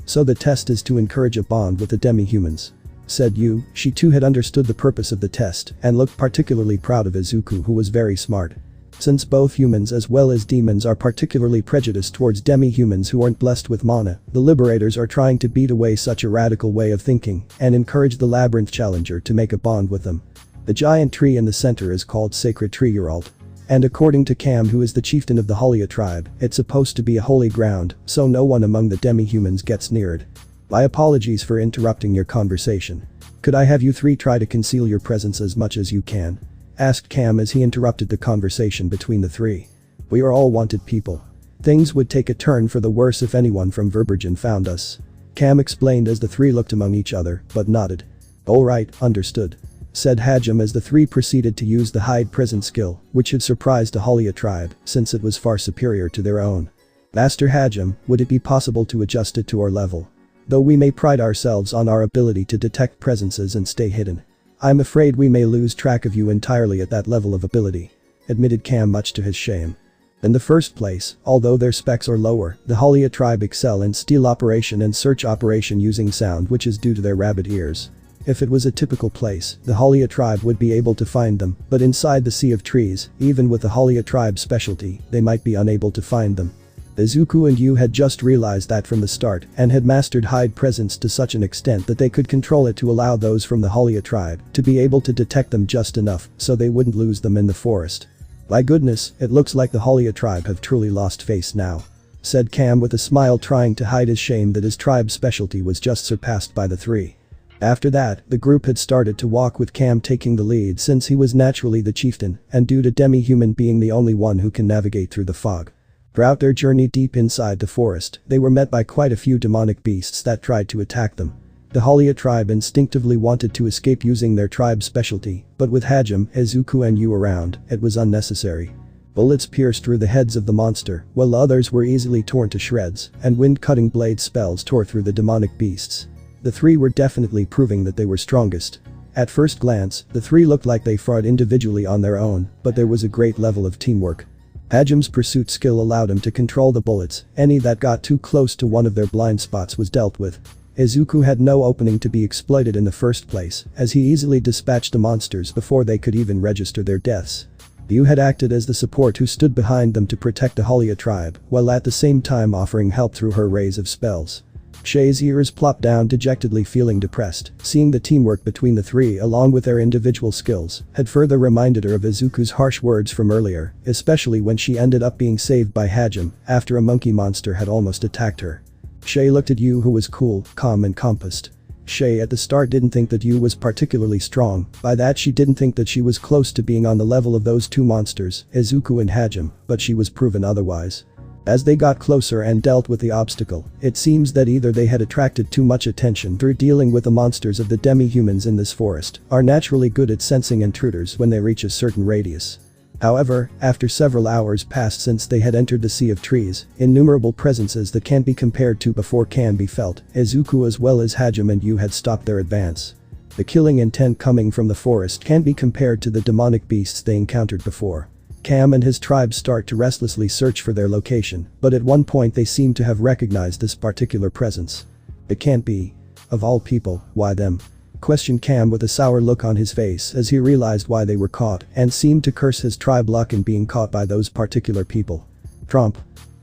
[SPEAKER 1] So the test is to encourage a bond with the demi-humans," said Yu. She too had understood the purpose of the test and looked particularly proud of Izuku, who was very smart. Since both humans as well as demons are particularly prejudiced towards demi-humans who aren't blessed with mana, the liberators are trying to beat away such a radical way of thinking and encourage the labyrinth challenger to make a bond with them. The giant tree in the center is called Sacred Tree Uralt. And according to Cam, who is the chieftain of the Halia tribe, it's supposed to be a holy ground, so no one among the demi-humans gets near it. My apologies for interrupting your conversation. Could I have you three try to conceal your presence as much as you can?" asked Cam as he interrupted the conversation between the three. "We are all wanted people. Things would take a turn for the worse if anyone from Vergil found us," Cam explained as the three looked among each other, but nodded. "Alright, understood," said Hajime as the three proceeded to use the hide present skill, which had surprised the Halia tribe since it was far superior to their own. "Master Hajime, would it be possible to adjust it to our level? Though we may pride ourselves on our ability to detect presences and stay hidden, I'm afraid we may lose track of you entirely at that level of ability," admitted Cam, much to his shame. In the first place, although their specs are lower, the Halia tribe excel in steal operation and search operation using sound, which is due to their rabbit ears. If it was a typical place, the Halia tribe would be able to find them, but inside the Sea of Trees, even with the Halia tribe specialty, they might be unable to find them. Izuku and Yu had just realized that from the start and had mastered hide presence to such an extent that they could control it to allow those from the Halia tribe to be able to detect them just enough so they wouldn't lose them in the forest. "My goodness, it looks like the Halia tribe have truly lost face now," said Cam with a smile, trying to hide his shame that his tribe's specialty was just surpassed by the three. After that, the group had started to walk with Cam taking the lead since he was naturally the chieftain and due to demi-human being the only one who can navigate through the fog. Throughout their journey deep inside the forest, they were met by quite a few demonic beasts that tried to attack them. The Halia tribe instinctively wanted to escape using their tribe's specialty, but with Hajime, Izuku and Yu around, it was unnecessary. Bullets pierced through the heads of the monster, while others were easily torn to shreds, and wind-cutting blade spells tore through the demonic beasts. The three were definitely proving that they were strongest. At first glance, the three looked like they fought individually on their own, but there was a great level of teamwork. Hajime's pursuit skill allowed him to control the bullets, any that got too close to one of their blind spots was dealt with. Izuku had no opening to be exploited in the first place, as he easily dispatched the monsters before they could even register their deaths. Yu had acted as the support who stood behind them to protect the Halia tribe, while at the same time offering help through her rays of spells. Shay's ears plopped down, dejectedly feeling depressed. Seeing the teamwork between the three along with their individual skills had further reminded her of Izuku's harsh words from earlier, especially when she ended up being saved by Hajime after a monkey monster had almost attacked her. Shay looked at Yu, who was cool, calm and composed. Shay at the start didn't think that Yu was particularly strong, by that she didn't think that she was close to being on the level of those two monsters, Izuku and Hajime, but she was proven otherwise. As they got closer and dealt with the obstacle, it seems that either they had attracted too much attention through dealing with the monsters of the demi-humans in this forest, are naturally good at sensing intruders when they reach a certain radius. However, after several hours passed since they had entered the sea of trees, innumerable presences that can't be compared to before can be felt. Izuku as well as Hajime and Yu had stopped their advance. The killing intent coming from the forest can't be compared to the demonic beasts they encountered before. Cam and his tribe start to restlessly search for their location, but at one point they seem to have recognized this particular presence. It can't be. Of all people, why them? Questioned Cam with a sour look on his face as he realized why they were caught and seemed to curse his tribe luck in being caught by those particular people. Trump.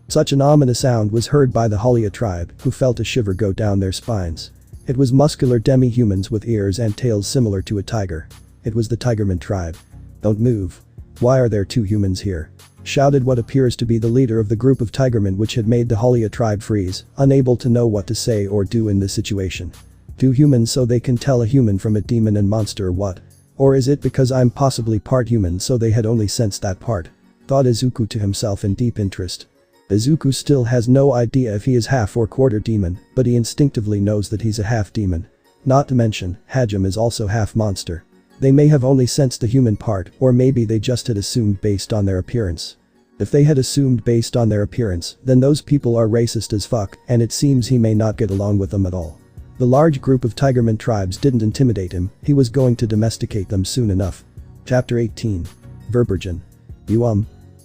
[SPEAKER 1] Such an ominous sound was heard by the Halia tribe, who felt a shiver go down their spines. It was muscular demi-humans with ears and tails similar to a tiger. It was the Tigerman tribe. Don't move. Why are there two humans here? Shouted what appears to be the leader of the group of Tigermen which had made the Halia tribe freeze, unable to know what to say or do in this situation. Two humans so they can tell a human from a demon and monster or what? Or is it because I'm possibly part human so they had only sensed that part? Thought Izuku to himself in deep interest. Izuku still has no idea if he is half or quarter demon, but he instinctively knows that he's a half demon. Not to mention, Hajime is also half monster. They may have only sensed the human part, or maybe they just had assumed based on their appearance. If they had assumed based on their appearance, then those people are racist as fuck, and it seems he may not get along with them at all. The large group of Tigerman tribes didn't intimidate him, he was going to domesticate them soon enough. Chapter 18. Vergil.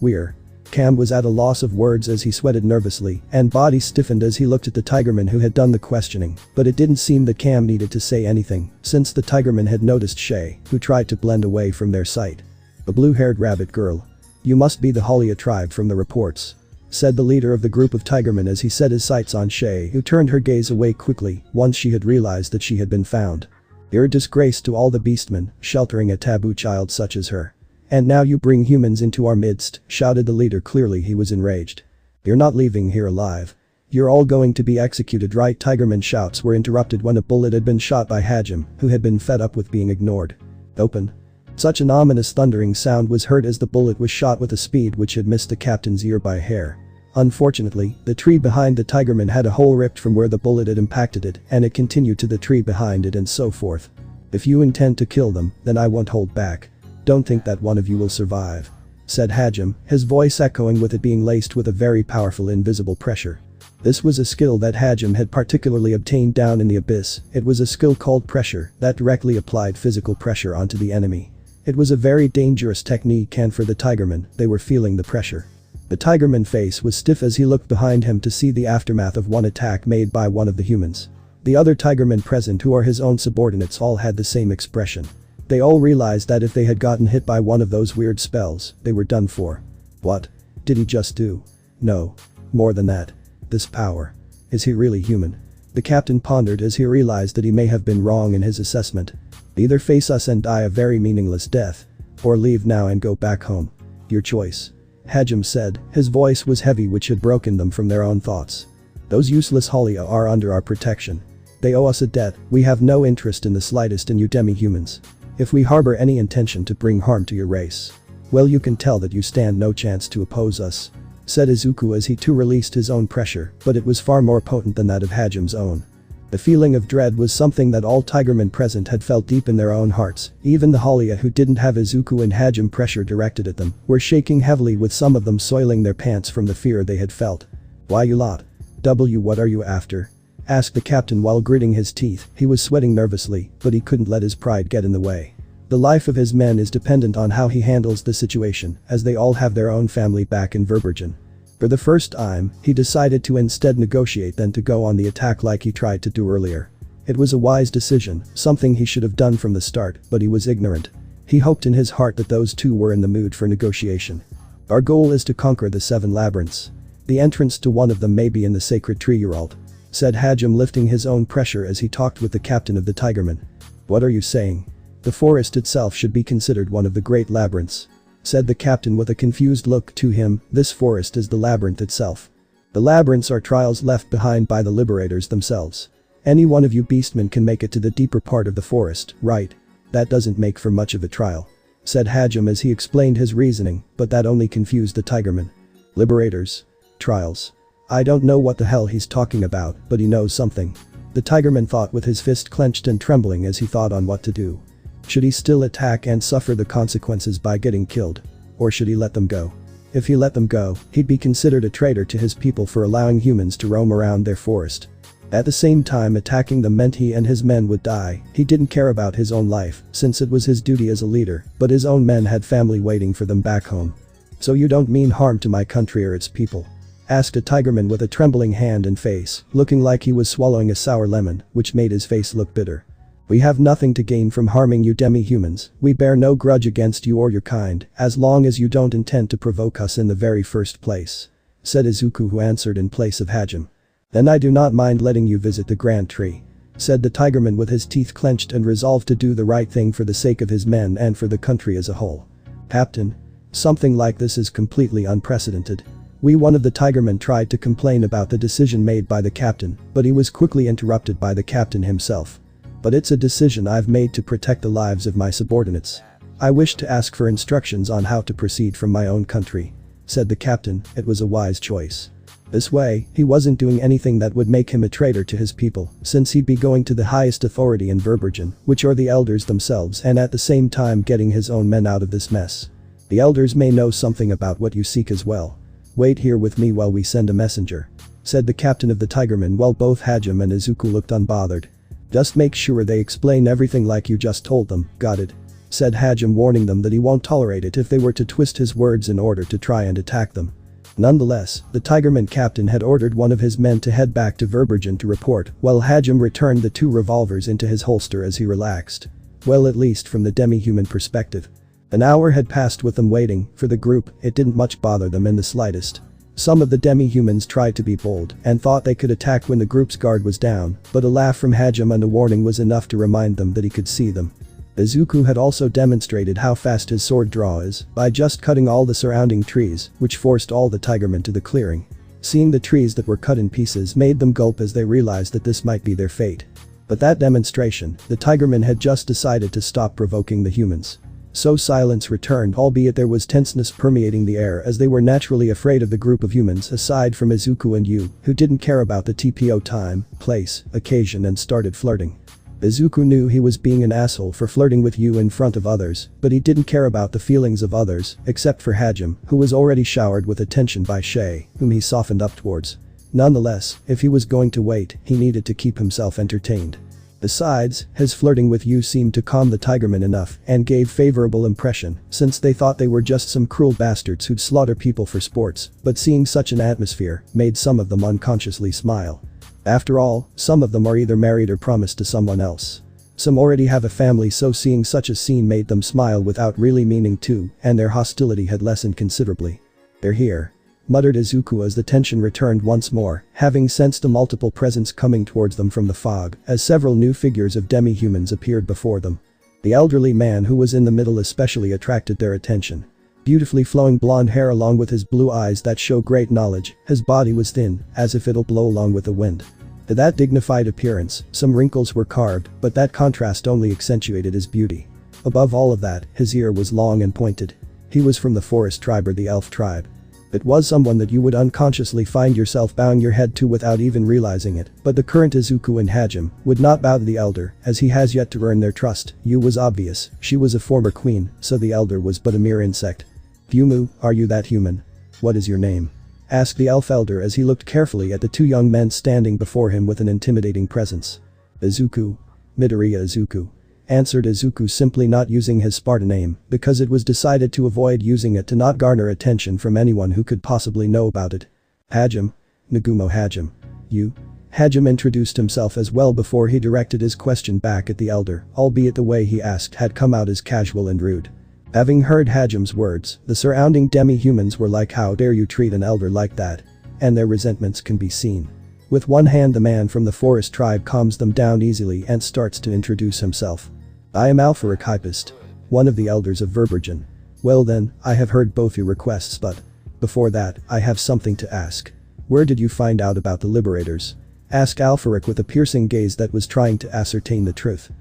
[SPEAKER 1] We're. Cam was at a loss of words as he sweated nervously, and body stiffened as he looked at the Tigerman who had done the questioning, but it didn't seem that Cam needed to say anything, since the Tigerman had noticed Shay, who tried to blend away from their sight. The blue-haired rabbit girl. You must be the Halia tribe from the reports. Said the leader of the group of Tigermen as he set his sights on Shay, who turned her gaze away quickly once she had realized that she had been found. You're a disgrace to all the beastmen, sheltering a taboo child such as her. And now you bring humans into our midst, shouted the leader. Clearly he was enraged. You're not leaving here alive. You're all going to be executed, right? Tigerman's shouts were interrupted when a bullet had been shot by Hajime, who had been fed up with being ignored. Open. Such an ominous thundering sound was heard as the bullet was shot with a speed which had missed the captain's ear by a hair. Unfortunately, the tree behind the Tigerman had a hole ripped from where the bullet had impacted it, and it continued to the tree behind it and so forth. If you intend to kill them, then I won't hold back. Don't think that one of you will survive. Said Hajime, his voice echoing with it being laced with a very powerful invisible pressure. This was a skill that Hajime had particularly obtained down in the abyss. It was a skill called pressure that directly applied physical pressure onto the enemy. It was a very dangerous technique, and for the Tigerman, they were feeling the pressure. The Tigerman face was stiff as he looked behind him to see the aftermath of one attack made by one of the humans. The other Tigermen present, who are his own subordinates, all had the same expression. They all realized that if they had gotten hit by one of those weird spells, they were done for. What did he just do? No. More than that. This power. Is he really human? The captain pondered as he realized that he may have been wrong in his assessment. Either face us and die a very meaningless death, or leave now and go back home. Your choice. Hajime said, his voice was heavy, which had broken them from their own thoughts. Those useless Halia are under our protection. They owe us a debt. We have no interest in the slightest in you demi-humans. If we harbor any intention to bring harm to your race, well, you can tell that you stand no chance to oppose us. Said Izuku as he too released his own pressure, but it was far more potent than that of Hajime's own. The feeling of dread was something that all Tigermen present had felt deep in their own hearts. Even the Halia who didn't have Izuku and Hajime pressure directed at them were shaking heavily, with some of them soiling their pants from the fear they had felt. Why you lot? What are you after? Asked the captain while gritting his teeth. He was sweating nervously, but he couldn't let his pride get in the way. The life of his men is dependent on how he handles the situation, as they all have their own family back in Vergil. For the first time, he decided to instead negotiate than to go on the attack like he tried to do earlier. It was a wise decision, something he should have done from the start, but he was ignorant. He hoped in his heart that those two were in the mood for negotiation. Our goal is to conquer the 7 labyrinths. The entrance to one of them may be in the sacred tree, Uralt. Said Hajime, lifting his own pressure as he talked with the captain of the Tigermen. What are you saying? The forest itself should be considered one of the great labyrinths. Said the captain with a confused look to him. This forest is the labyrinth itself. The labyrinths are trials left behind by the liberators themselves. Any one of you beastmen can make it to the deeper part of the forest, right? That doesn't make for much of a trial. Said Hajime as he explained his reasoning, but that only confused the Tigermen. Liberators? Trials? I don't know what the hell he's talking about, but he knows something. The Tigerman thought with his fist clenched and trembling as he thought on what to do. Should he still attack and suffer the consequences by getting killed? or should he let them go? If he let them go, he'd be considered a traitor to his people for allowing humans to roam around their forest. At the same time, attacking them meant he and his men would die. He didn't care about his own life, since it was his duty as a leader, but his own men had family waiting for them back home. "So you don't mean harm to my country or its people?" asked a tigerman with a trembling hand and face, looking like he was swallowing a sour lemon, which made his face look bitter. "We have nothing to gain from harming you demi-humans. We bear no grudge against you or your kind, as long as you don't intend to provoke us in the very first place," said Izuku, who answered in place of Harem. "Then I do not mind letting you visit the Grand Tree," said the tigerman with his teeth clenched and resolved to do the right thing for the sake of his men and for the country as a whole. "Captain, something like this is completely unprecedented." One of the tigermen tried to complain about the decision made by the captain, but he was quickly interrupted by the captain himself. "But it's a decision I've made to protect the lives of my subordinates. I wish to ask for instructions on how to proceed from my own country," said the captain. It was a wise choice. This way, he wasn't doing anything that would make him a traitor to his people, since he'd be going to the highest authority in Vergil, which are the elders themselves, and at the same time getting his own men out of this mess. "The elders may know something about what you seek as well. Wait here with me while we send a messenger," said the captain of the tigermen, while both Harem and Izuku looked unbothered. "Just make sure they explain everything like you just told them, got it?" said Harem, warning them that he won't tolerate it if they were to twist his words in order to try and attack them. Nonetheless, the tigerman captain had ordered one of his men to head back to Vergil to report, while Harem returned the 2 revolvers into his holster as he relaxed. Well, at least from the demi-human perspective. An hour had passed with them waiting for the group. It didn't much bother them in the slightest. Some of the demi-humans tried to be bold and thought they could attack when the group's guard was down, but a laugh from Harem and a warning was enough to remind them that he could see them. Izuku had also demonstrated how fast his sword draw is by just cutting all the surrounding trees, which forced all the tigermen to the clearing. Seeing the trees that were cut in pieces made them gulp as they realized that this might be their fate. But that demonstration, the tigermen had just decided to stop provoking the humans. So silence returned, albeit there was tenseness permeating the air as they were naturally afraid of the group of humans aside from Izuku and Yu, who didn't care about the TPO time, place, occasion and started flirting. Izuku knew he was being an asshole for flirting with Yu in front of others, but he didn't care about the feelings of others, except for Harem, who was already showered with attention by Shay, whom he softened up towards. Nonetheless, if he was going to wait, he needed to keep himself entertained. Besides, his flirting with Yu seemed to calm the tigermen enough and gave favorable impression, since they thought they were just some cruel bastards who'd slaughter people for sports, but seeing such an atmosphere made some of them unconsciously smile. After all, some of them are either married or promised to someone else. Some already have a family, so seeing such a scene made them smile without really meaning to, and their hostility had lessened considerably. "They're here," muttered Izuku as the tension returned once more, having sensed a multiple presence coming towards them from the fog, as several new figures of demi-humans appeared before them. The elderly man who was in the middle especially attracted their attention. Beautifully flowing blonde hair along with his blue eyes that show great knowledge, his body was thin, as if it'll blow along with the wind. To that dignified appearance, some wrinkles were carved, but that contrast only accentuated his beauty. Above all of that, his ear was long and pointed. He was from the forest tribe or the elf tribe. It was someone that you would unconsciously find yourself bowing your head to without even realizing it, but the current Izuku and Harem would not bow to the elder, as he has yet to earn their trust. Yu was obvious, she was a former queen, so the elder was but a mere insect. "Fumu, are you that human? What is your name?" asked the elf elder as he looked carefully at the 2 young men standing before him with an intimidating presence. "Izuku Midoriya Izuku," answered Izuku, simply not using his Sparda name, because it was decided to avoid using it to not garner attention from anyone who could possibly know about it. "Harem Nagumo Harem. You?" Harem introduced himself as well before he directed his question back at the elder, albeit the way he asked had come out as casual and rude. Having heard Harem's words, the surrounding demi-humans were like, "How dare you treat an elder like that?" And their resentments can be seen. With one hand, the man from the forest tribe calms them down easily and starts to introduce himself. "I am Hypist, one of the elders of Vergil. Well then, I have heard both your requests, but before that, I have something to ask. Where did you find out about the liberators?" asked Alpharic with a piercing gaze that was trying to ascertain the truth.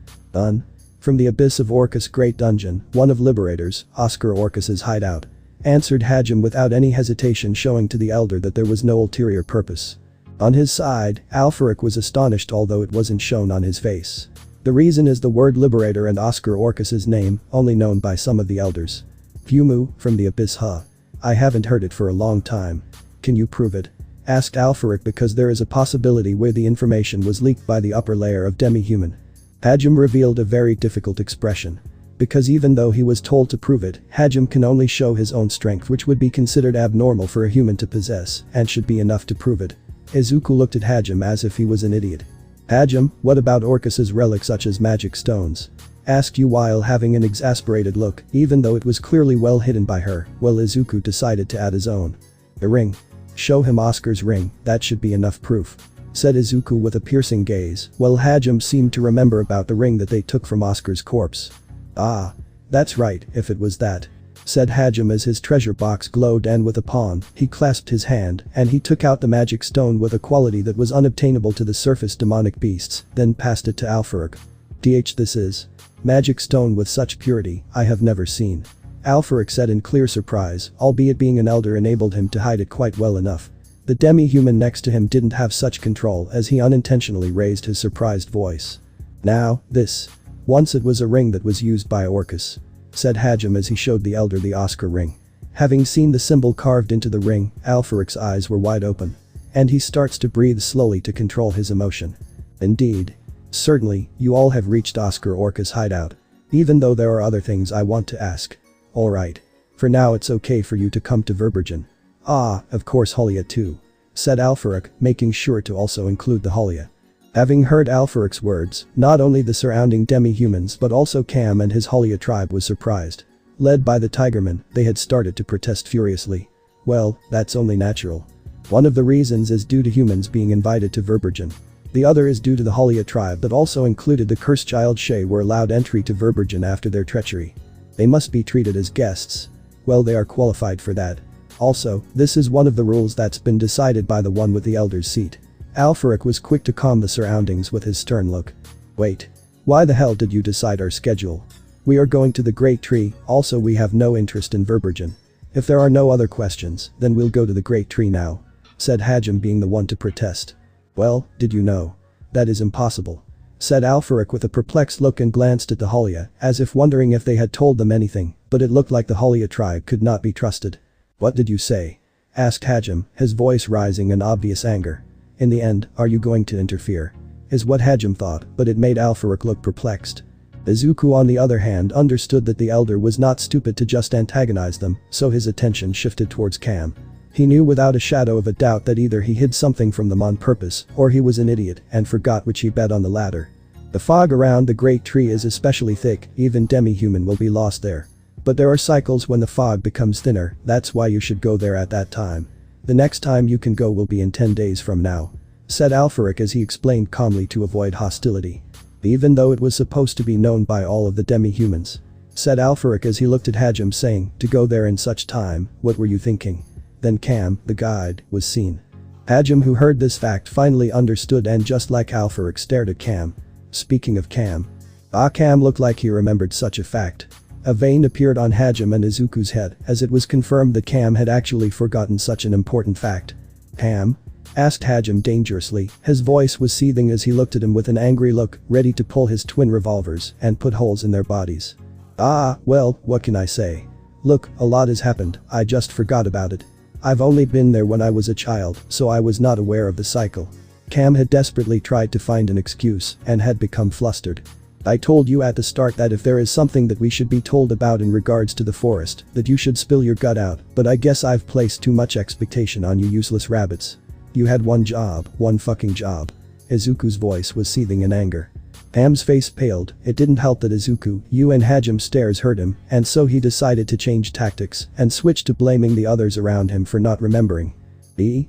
[SPEAKER 1] "From the abyss of Orcus' great dungeon, one of liberators, Oscar Orcus's hideout," answered Harem without any hesitation, showing to the elder that there was no ulterior purpose. On his side, Alpharic was astonished, although it wasn't shown on his face. The reason is the word liberator and Oscar Orcus's name, only known by some of the elders. Fumu, from the abyss, huh? I haven't heard it for a long time. Can you prove it? Asked Alfaric, because there is a possibility where the information was leaked by the upper layer of demi-human. Hajim revealed a very difficult expression. Because even though he was told to prove it, Hajim can only show his own strength, which would be considered abnormal for a human to possess, and should be enough to prove it. Izuku looked at Hajim as if he was an idiot. Hajim, what about Orcus's relics such as magic stones? Asked Yu while having an exasperated look, even though it was clearly well hidden by her. Well, Izuku decided to add his own. The ring. Show him Oscar's ring, that should be enough proof. Said Izuku with a piercing gaze, while Hajim seemed to remember about the ring that they took from Oscar's corpse. Ah. That's right, if it was that. Said Hajim as his treasure box glowed, and with a pawn, he clasped his hand and he took out the magic stone with a quality that was unobtainable to the surface demonic beasts, then passed it to Alfaric. This is magic stone with such purity, I have never seen. Alfaric said in clear surprise, albeit being an elder enabled him to hide it quite well enough. The demi-human next to him didn't have such control as he unintentionally raised his surprised voice. Now, this. Once it was a ring that was used by Orcus. Said Hajim as he showed the elder the Oscar ring. Having seen the symbol carved into the ring, Alfaric's eyes were wide open. And he starts to breathe slowly to control his emotion. Indeed. Certainly, you all have reached Oscar Orcus' hideout. Even though there are other things I want to ask. Alright. For now it's okay for you to come to Vergil. Ah, of course Holia too. Said Alfaric, making sure to also include the Holia. Having heard Alfaric's words, not only the surrounding demi-humans but also Cam and his Holia tribe was surprised. Led by the Tigerman, they had started to protest furiously. Well, that's only natural. One of the reasons is due to humans being invited to Vergil. The other is due to the Holia tribe that also included the cursed child Shay were allowed entry to Vergil after their treachery. They must be treated as guests. Well, they are qualified for that. Also, this is one of the rules that's been decided by the one with the elder's seat. Alfaric was quick to calm the surroundings with his stern look. Wait. Why the hell did you decide our schedule? We are going to the Great Tree, also we have no interest in Vergil. If there are no other questions, then we'll go to the Great Tree now. Said Hajim, being the one to protest. Well, did you know? That is impossible. Said Alfaric with a perplexed look and glanced at the Holia, as if wondering if they had told them anything, but it looked like the Holia tribe could not be trusted. What did you say? Asked Hajim, his voice rising in obvious anger. In the end, are you going to interfere? Is what Hajim thought, but it made Alfaric look perplexed. Izuku on the other hand understood that the elder was not stupid to just antagonize them, so his attention shifted towards Cam. He knew without a shadow of a doubt that either he hid something from them on purpose, or he was an idiot and forgot which he bet on the latter. The fog around the Great Tree is especially thick, even demi-human will be lost there. But there are cycles when the fog becomes thinner, that's why you should go there at that time. The next time you can go will be in 10 days from now. Said Alfaric as he explained calmly to avoid hostility. Even though it was supposed to be known by all of the demi-humans. Said Alfaric as he looked at Hajim, saying, to go there in such time, what were you thinking? Then Cam, the guide, was seen. Hajim, who heard this fact, finally understood and just like Alfaric stared at Cam. Speaking of Cam. Cam looked like he remembered such a fact. A vein appeared on Hajim and Izuku's head as it was confirmed that Cam had actually forgotten such an important fact. Cam? Asked Hajim dangerously, his voice was seething as he looked at him with an angry look, ready to pull his twin revolvers and put holes in their bodies. Well, what can I say? Look, a lot has happened, I just forgot about it. I've only been there when I was a child, so I was not aware of the cycle. Cam had desperately tried to find an excuse and had become flustered. I told you at the start that if there is something that we should be told about in regards to the forest, that you should spill your gut out, but I guess I've placed too much expectation on you useless rabbits. You had one job, one fucking job. Izuku's voice was seething in anger. Cam's face paled, it didn't help that Izuku, Yu and Hajim's stares hurt him, and so he decided to change tactics and switch to blaming the others around him for not remembering.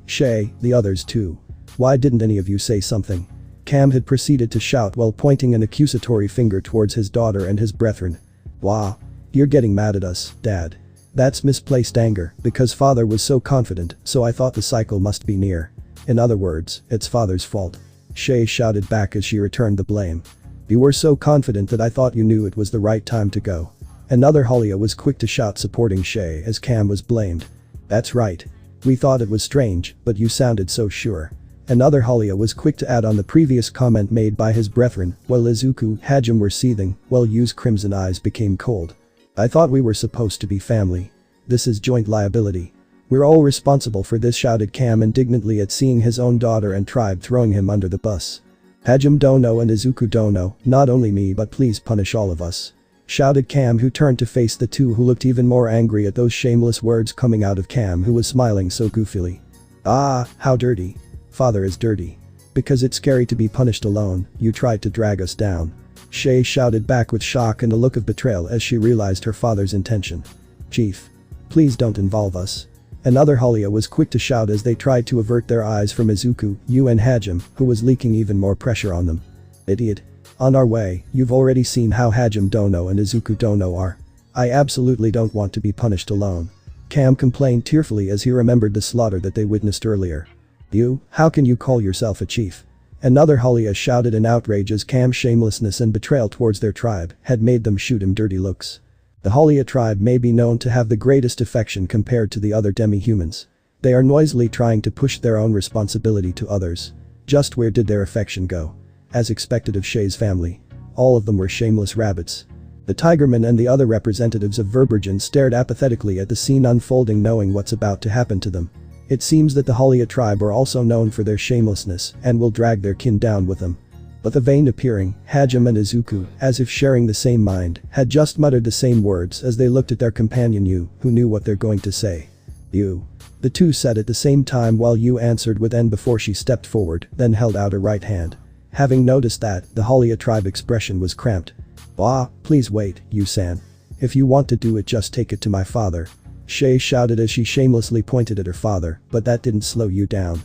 [SPEAKER 1] Shay, the others too. Why didn't any of you say something? Cam had proceeded to shout while pointing an accusatory finger towards his daughter and his brethren. Wow. You're getting mad at us, Dad. That's misplaced anger, because father was so confident, so I thought the cycle must be near. In other words, it's father's fault. Shay shouted back as she returned the blame. You were so confident that I thought you knew it was the right time to go. Another Holia was quick to shout supporting Shay as Cam was blamed. That's right. We thought it was strange, but you sounded so sure. Another Holia was quick to add on the previous comment made by his brethren, while Izuku, Hajim were seething, while Yu's crimson eyes became cold. I thought we were supposed to be family. This is joint liability. We're all responsible for this, shouted Cam indignantly at seeing his own daughter and tribe throwing him under the bus. Hajime Dono and Izuku Dono, not only me but please punish all of us. Shouted Cam, who turned to face the two, who looked even more angry at those shameless words coming out of Cam, who was smiling so goofily. Ah, how dirty. Father is dirty. Because it's scary to be punished alone, you tried to drag us down. Shay shouted back with shock and a look of betrayal as she realized her father's intention. Chief. Please don't involve us. Another Halia was quick to shout as they tried to avert their eyes from Izuku, Yu and Hajime, who was leaking even more pressure on them. Idiot. On our way, you've already seen how Hajime Dono and Izuku Dono are. I absolutely don't want to be punished alone. Cam complained tearfully as he remembered the slaughter that they witnessed earlier. You, how can you call yourself a chief? Another Halia shouted in outrage as Cam's shamelessness and betrayal towards their tribe had made them shoot him dirty looks. The Halia tribe may be known to have the greatest affection compared to the other demi-humans. They are noisily trying to push their own responsibility to others. Just where did their affection go? As expected of Shay's family. All of them were shameless rabbits. The Tigerman and the other representatives of Vergil stared apathetically at the scene unfolding, knowing what's about to happen to them. It seems that the Halia tribe are also known for their shamelessness and will drag their kin down with them. But the vain appearing, Hajime and Izuku, as if sharing the same mind, had just muttered the same words as they looked at their companion Yu, who knew what they're going to say. Yu. The two said at the same time while Yu answered with N before she stepped forward, then held out her right hand. Having noticed that, the Halia tribe expression was cramped. Ah, please wait, Yu-san. If you want to do it, just take it to my father. Shay shouted as she shamelessly pointed at her father, but that didn't slow you down.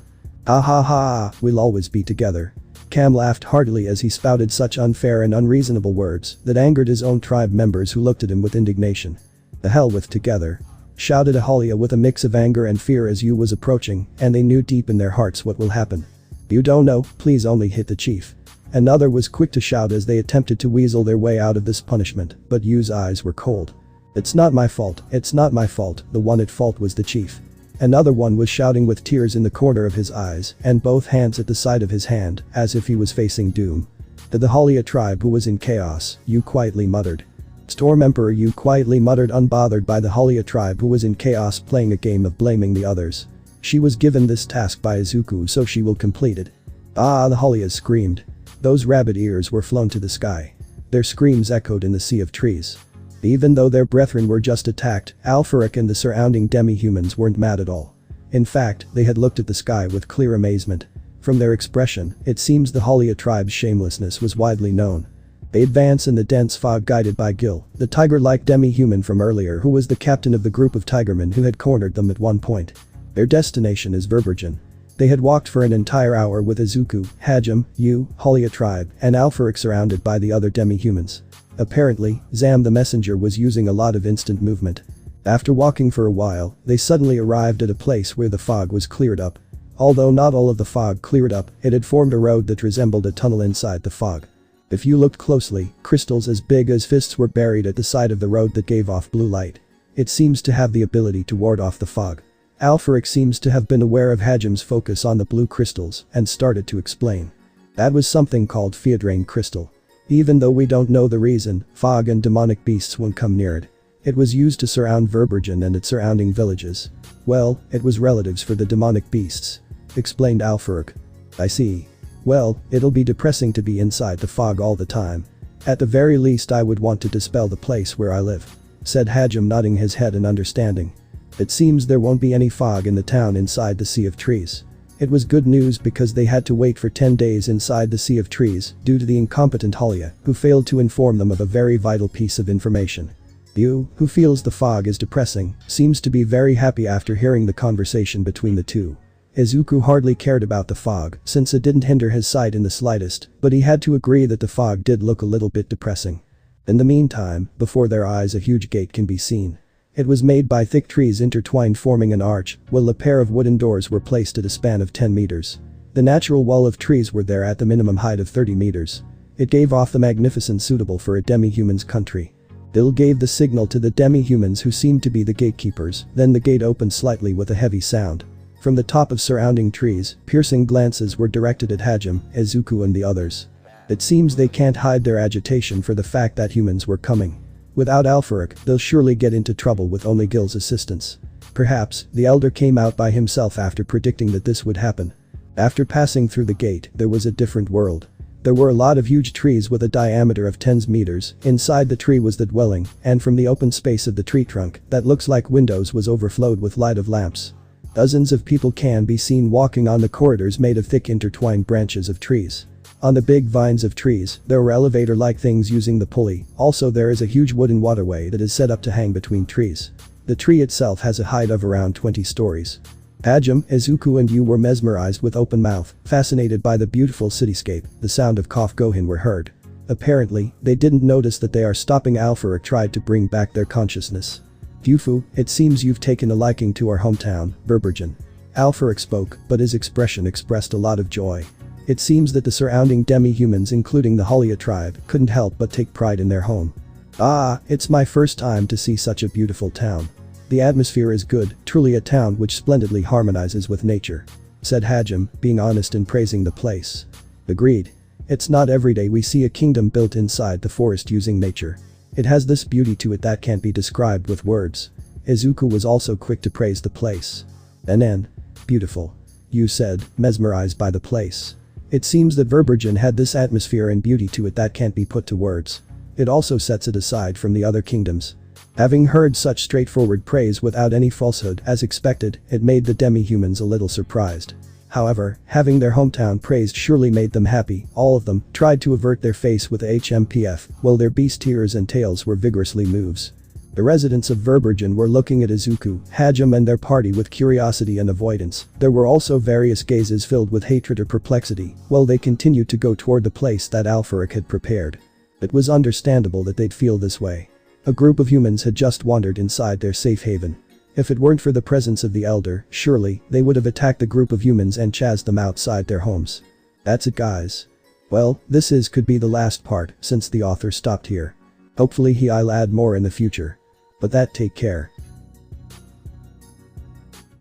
[SPEAKER 1] Ah ha ha, we'll always be together. Cam laughed heartily as he spouted such unfair and unreasonable words that angered his own tribe members, who looked at him with indignation. The hell with together. Shouted a Halia with a mix of anger and fear as Yu was approaching, and they knew deep in their hearts what will happen. You don't know, please only hit the chief. Another was quick to shout as they attempted to weasel their way out of this punishment, but Yu's eyes were cold. It's not my fault, it's not my fault, the one at fault was the chief. Another one was shouting with tears in the corner of his eyes and both hands at the side of his hand, as if he was facing doom. To the Halia tribe, who was in chaos, Yu quietly muttered. Storm Emperor Yu quietly muttered, unbothered by the Halia tribe, who was in chaos playing a game of blaming the others. She was given this task by Izuku, so she will complete it. Ah, the Halias screamed. Those rabbit ears were flown to the sky. Their screams echoed in the sea of trees. Even though their brethren were just attacked, Alpharic and the surrounding demi-humans weren't mad at all. In fact, they had looked at the sky with clear amazement. From their expression, it seems the Halia tribe's shamelessness was widely known. They advance in the dense fog guided by Gil, the tiger-like demi-human from earlier, who was the captain of the group of tigermen who had cornered them at one point. Their destination is Vergil. They had walked for an entire hour with Izuku, Hajime, Yu, Halia tribe, and Alpharic surrounded by the other demi-humans. Apparently, Zam the messenger was using a lot of instant movement. After walking for a while, they suddenly arrived at a place where the fog was cleared up. Although not all of the fog cleared up, it had formed a road that resembled a tunnel inside the fog. If you looked closely, crystals as big as fists were buried at the side of the road that gave off blue light. It seems to have the ability to ward off the fog. Alpharic seems to have been aware of Hajime's focus on the blue crystals and started to explain. That was something called Theodrain crystal. Even though we don't know the reason, fog and demonic beasts won't come near it. It was used to surround Vergil and its surrounding villages. Well, it was relatives for the demonic beasts. Explained Alpharic. I see. Well, it'll be depressing to be inside the fog all the time. At the very least I would want to dispel the place where I live. Said Hajime, nodding his head in understanding. It seems there won't be any fog in the town inside the sea of trees. It was good news because they had to wait for 10 days inside the sea of trees due to the incompetent Halia, who failed to inform them of a very vital piece of information. Yu, who feels the fog is depressing, seems to be very happy after hearing the conversation between the two. Izuku hardly cared about the fog since it didn't hinder his sight in the slightest, but he had to agree that the fog did look a little bit depressing. In the meantime, before their eyes a huge gate can be seen. It was made by thick trees intertwined forming an arch, while a pair of wooden doors were placed at a span of 10 meters. The natural wall of trees were there at the minimum height of 30 meters. It gave off the magnificence suitable for a demi-human's country. Bill gave the signal to the demi-humans, who seemed to be the gatekeepers, then the gate opened slightly with a heavy sound. From the top of surrounding trees, piercing glances were directed at Hajime, Izuku and the others. It seems they can't hide their agitation for the fact that humans were coming. Without Alfaric, they'll surely get into trouble with only Gil's assistance. Perhaps, the elder came out by himself after predicting that this would happen. After passing through the gate, there was a different world. There were a lot of huge trees with a diameter of tens meters. Inside the tree was the dwelling, and from the open space of the tree trunk, that looks like windows was overflowed with light of lamps. Dozens of people can be seen walking on the corridors made of thick intertwined branches of trees. On the big vines of trees, there were elevator-like things using the pulley. Also there is a huge wooden waterway that is set up to hang between trees. The tree itself has a height of around 20 stories. Hajime, Izuku and you were mesmerized with open mouth, fascinated by the beautiful cityscape. The sound of cough Gohin were heard. Apparently, they didn't notice that they are stopping. Alfaric tried to bring back their consciousness. Yufu, it seems you've taken a liking to our hometown, Vergil. Alfaric spoke, but his expression expressed a lot of joy. It seems that the surrounding demi-humans including the Halia tribe couldn't help but take pride in their home. Ah, it's my first time to see such a beautiful town. The atmosphere is good, truly a town which splendidly harmonizes with nature. Said Hajime, being honest in praising the place. Agreed. It's not every day we see a kingdom built inside the forest using nature. It has this beauty to it that can't be described with words. Izuku was also quick to praise the place. "NN. Beautiful." You said, mesmerized by the place. It seems that Vergil had this atmosphere and beauty to it that can't be put to words. It also sets it aside from the other kingdoms. Having heard such straightforward praise without any falsehood as expected, it made the demi-humans a little surprised. However, having their hometown praised surely made them happy. All of them tried to avert their face with HMPF, while their beast ears and tails were vigorously moves. The residents of Vergil were looking at Izuku, Hajime and their party with curiosity and avoidance. There were also various gazes filled with hatred or perplexity, while they continued to go toward the place that Alfaric had prepared. It was understandable that they'd feel this way. A group of humans had just wandered inside their safe haven. If it weren't for the presence of the elder, surely, they would have attacked the group of humans and chased them outside their homes. That's it guys. Well, could be the last part, since the author stopped here. Hopefully he'll add more in the future. But take care.